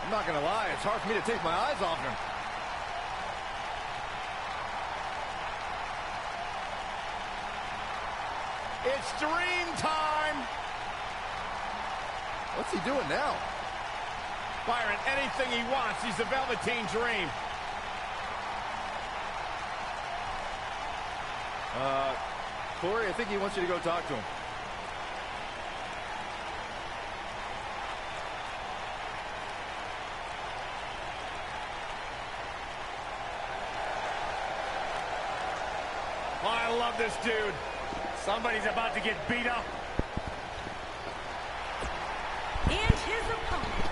I'm not gonna lie, it's hard for me to take my eyes off him. It's Dream time! What's he doing now? Byron, anything he wants, he's the Velveteen Dream. Corey, I think he wants you to go talk to him. Oh, I love this dude. Somebody's about to get beat up. And his opponent.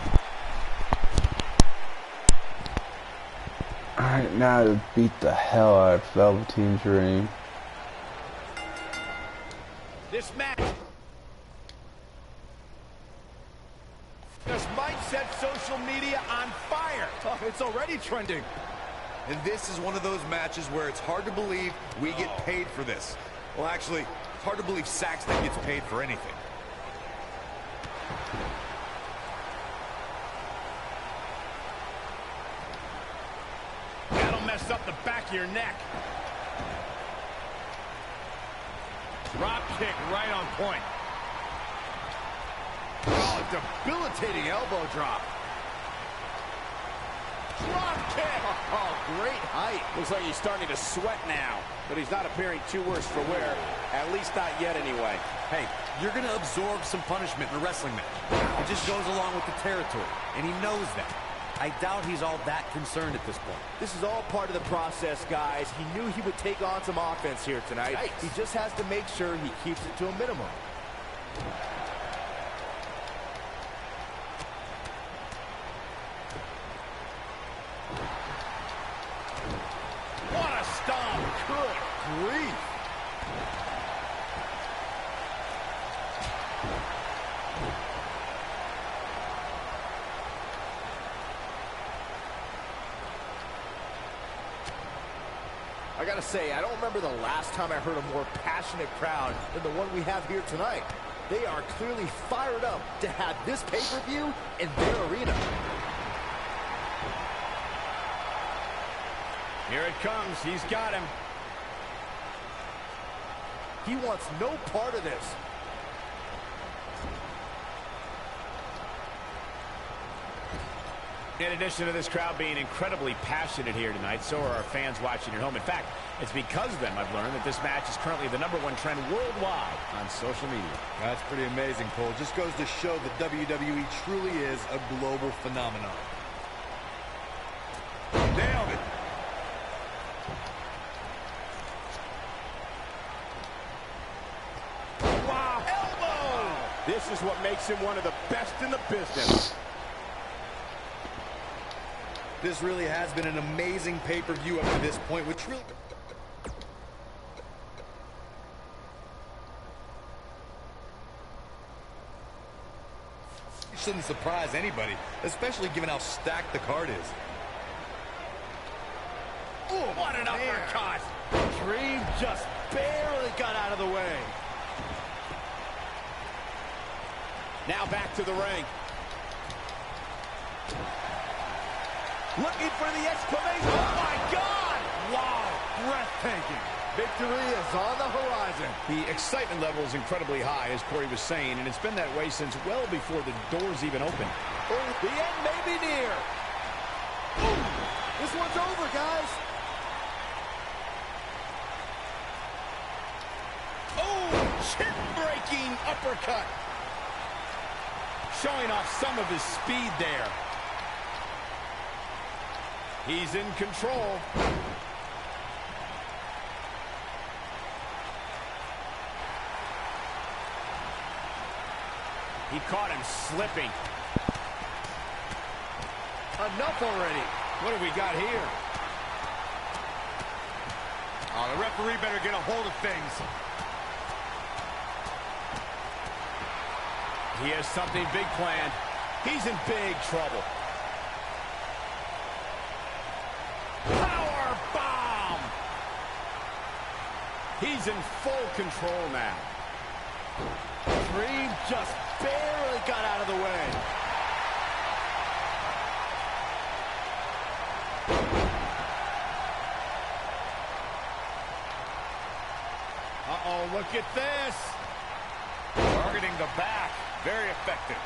Alright, now to beat the hell out of Velveteen Dream. This match might set social media on fire. Oh, it's already trending. And this is one of those matches where it's hard to believe we get paid for this. Well, actually, it's hard to believe Saxton gets paid for anything. That'll mess up the back of your neck. Drop kick right on point. Oh, debilitating elbow drop. Drop kick. Oh, great height. Looks like he's starting to sweat now, but he's not appearing too worse for wear. At least not yet, anyway. Hey, you're going to absorb some punishment in a wrestling match. It just goes along with the territory, and he knows that. I doubt he's all that concerned at this point. This is all part of the process, guys. He knew he would take on some offense here tonight. Yikes. He just has to make sure he keeps it to a minimum. What a stomp! Good grief! I gotta say, I don't remember the last time I heard a more passionate crowd than the one we have here tonight. They are clearly fired up to have this pay-per-view in their arena. Here it comes. He's got him. He wants no part of this. In addition to this crowd being incredibly passionate here tonight, so are our fans watching at home. In fact, it's because of them I've learned that this match is currently the #1 trend worldwide on social media. That's pretty amazing, Cole. Just goes to show that WWE truly is a global phenomenon. Nailed it. Wow. Elbow! This is what makes him one of the best in the business. This really has been an amazing pay-per-view up to this point, which really... shouldn't surprise anybody, especially given how stacked the card is. Ooh, what an uppercut! Dream just barely got out of the way. Now back to the ring. Looking for the exclamation. Oh, my God! Wow, breathtaking. Victory is on the horizon. The excitement level is incredibly high, as Corey was saying, and it's been that way since well before the doors even opened. Oh, the end may be near. Ooh. This one's over, guys. Oh, chin-breaking uppercut. Showing off some of his speed there. He's in control. He caught him slipping. Enough already. What have we got here? Oh, the referee better get a hold of things. He has something big planned. He's in big trouble. Power bomb! He's in full control now. Dream just barely got out of the way. Uh-oh, look at this. Targeting the back. Very effective.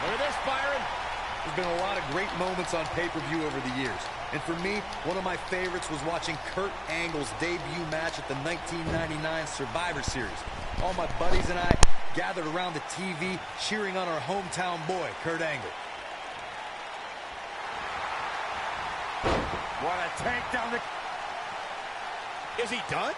Look at this, Byron. There's been a lot of great moments on pay-per-view over the years. And for me, one of my favorites was watching Kurt Angle's debut match at the 1999 Survivor Series. All my buddies and I gathered around the TV cheering on our hometown boy, Kurt Angle. What a takedown. Is he done?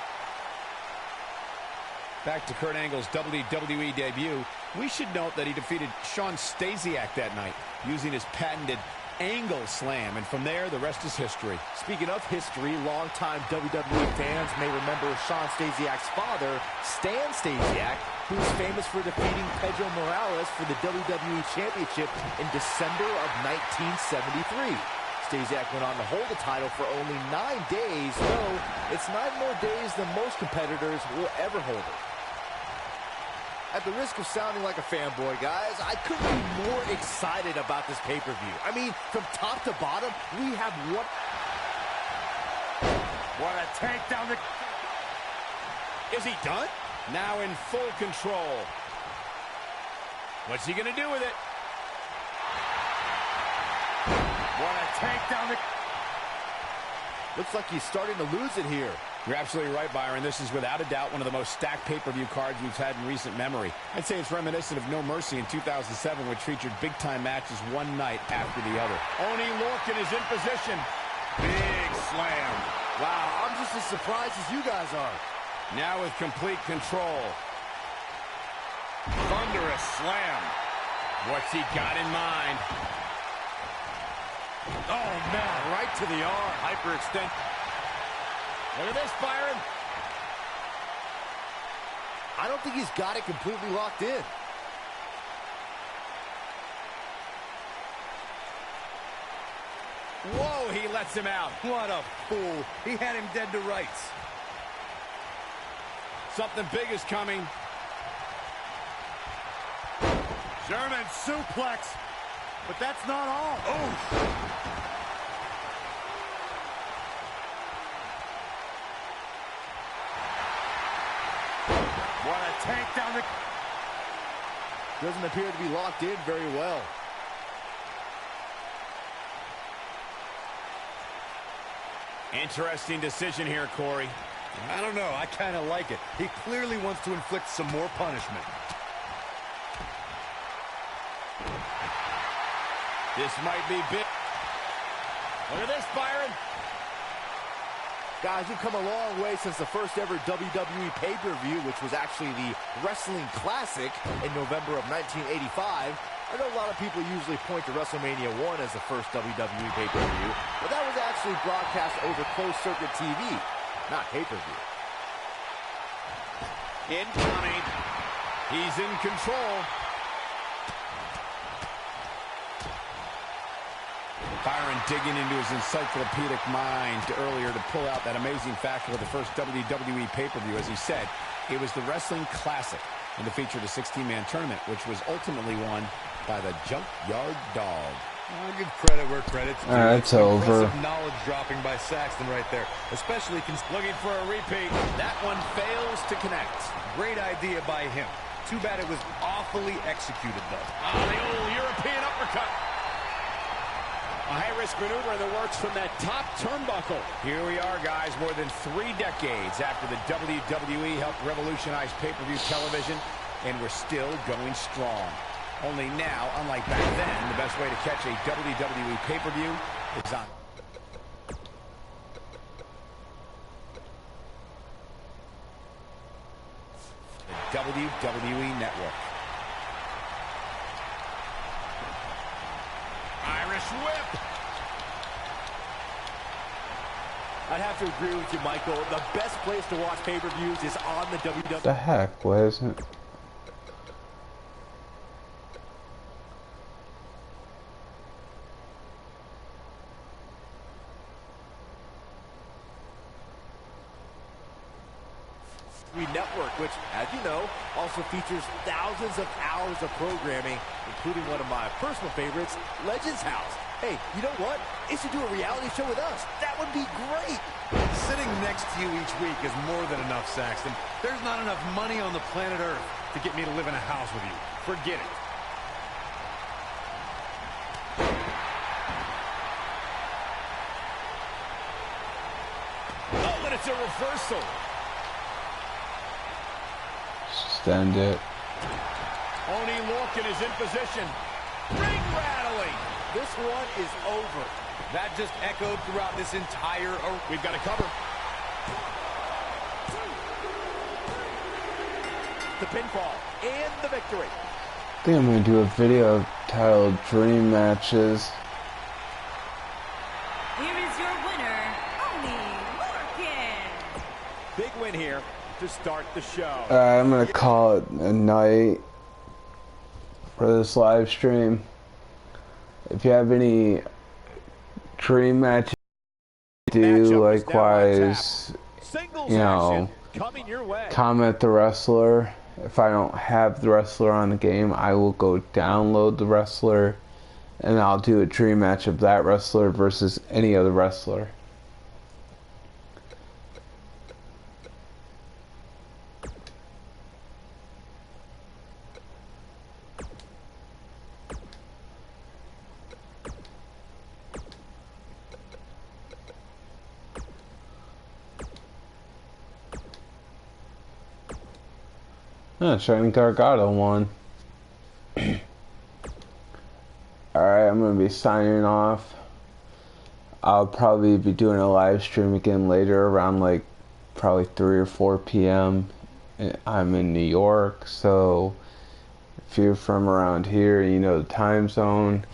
Back to Kurt Angle's WWE debut, we should note that he defeated Shawn Stasiak that night using his patented Angle Slam, and from there, the rest is history. Speaking of history, longtime WWE fans may remember Shawn Stasiak's father, Stan Stasiak, who is famous for defeating Pedro Morales for the WWE Championship in December of 1973. Stasiak went on to hold the title for only 9 days, though it's 9 more days than most competitors will ever hold it. At the risk of sounding like a fanboy, guys, I couldn't be more excited about this pay-per-view. I mean, from top to bottom, we have what... What a takedown. Is he done? Now in full control. What's he going to do with it? What a takedown. Looks like he's starting to lose it here. You're absolutely right, Byron. This is without a doubt one of the most stacked pay-per-view cards we've had in recent memory. I'd say it's reminiscent of No Mercy in 2007, which featured big-time matches one night after the other. Oni Lorcan is in position. Big slam. Wow, I'm just as surprised as you guys are. Now with complete control. Thunderous slam. What's he got in mind? Oh, man, right to the arm. Hyperextend. Look at this, Byron. I don't think he's got it completely locked in. Whoa, he lets him out. What a fool. He had him dead to rights. Something big is coming. German suplex. But that's not all. Oh. What a takedown. Doesn't appear to be locked in very well. Interesting decision here, Corey. I don't know. I kind of like it. He clearly wants to inflict some more punishment. This might be big. Look at this, Byron. Guys, we've come a long way since the first ever WWE pay-per-view, which was actually the Wrestling Classic in November of 1985. I know a lot of people usually point to WrestleMania 1 as the first WWE pay-per-view, but that was actually broadcast over closed-circuit TV, not pay-per-view. Incoming. He's in control. Byron digging into his encyclopedic mind earlier to pull out that amazing fact of the first WWE pay-per-view. As he said, it was the Wrestling Classic, and it featured a 16-man tournament, which was ultimately won by the Junkyard Dog. I'll give credit where credit's due. It's over. Impressive knowledge dropping by Saxton right there, especially Looking for a repeat. That one fails to connect. great idea by him. Too bad it was awfully executed, though. Oh, the old European uppercut. A high-risk maneuver in the works from that top turnbuckle. Here we are, guys, more than 3 decades after the WWE helped revolutionize pay-per-view television, and we're still going strong. Only now, unlike back then, the best way to catch a WWE pay-per-view is on the WWE Network. Irish whip. I'd have to agree with you, Michael. The best place to watch pay-per-views is on the WWE. The heck, what is it? Network, which, as you know, also features thousands of hours of programming, including one of my personal favorites, Legends House. Hey, you know what? They should do a reality show with us. That would be great. Sitting next to you each week is more than enough, Saxton. There's not enough money on the planet Earth to get me to live in a house with you. Forget it. Oh, and it's a reversal. Extend it. Oni Lorcan is in position. Ring rattling. This one is over. That just echoed throughout this entire... We've got to cover. The pinfall and the victory. I think I'm gonna do a video titled Dream Matches. Here is your winner, Oni Lorcan. Big win here to start the show. I'm gonna call it a night for this live stream. If you have any dream matches to do, likewise, you know, comment the wrestler. If I don't have the wrestler on the game, I will go download the wrestler and I'll do a dream match of that wrestler versus any other wrestler. Shiny Gargano won. Alright, I'm going to be signing off. I'll probably be doing a live stream again later around like probably 3 or 4 p.m. I'm in New York, so if you're from around here, you know the time zone.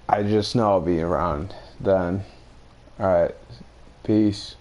I just know I'll be around then. Alright, peace.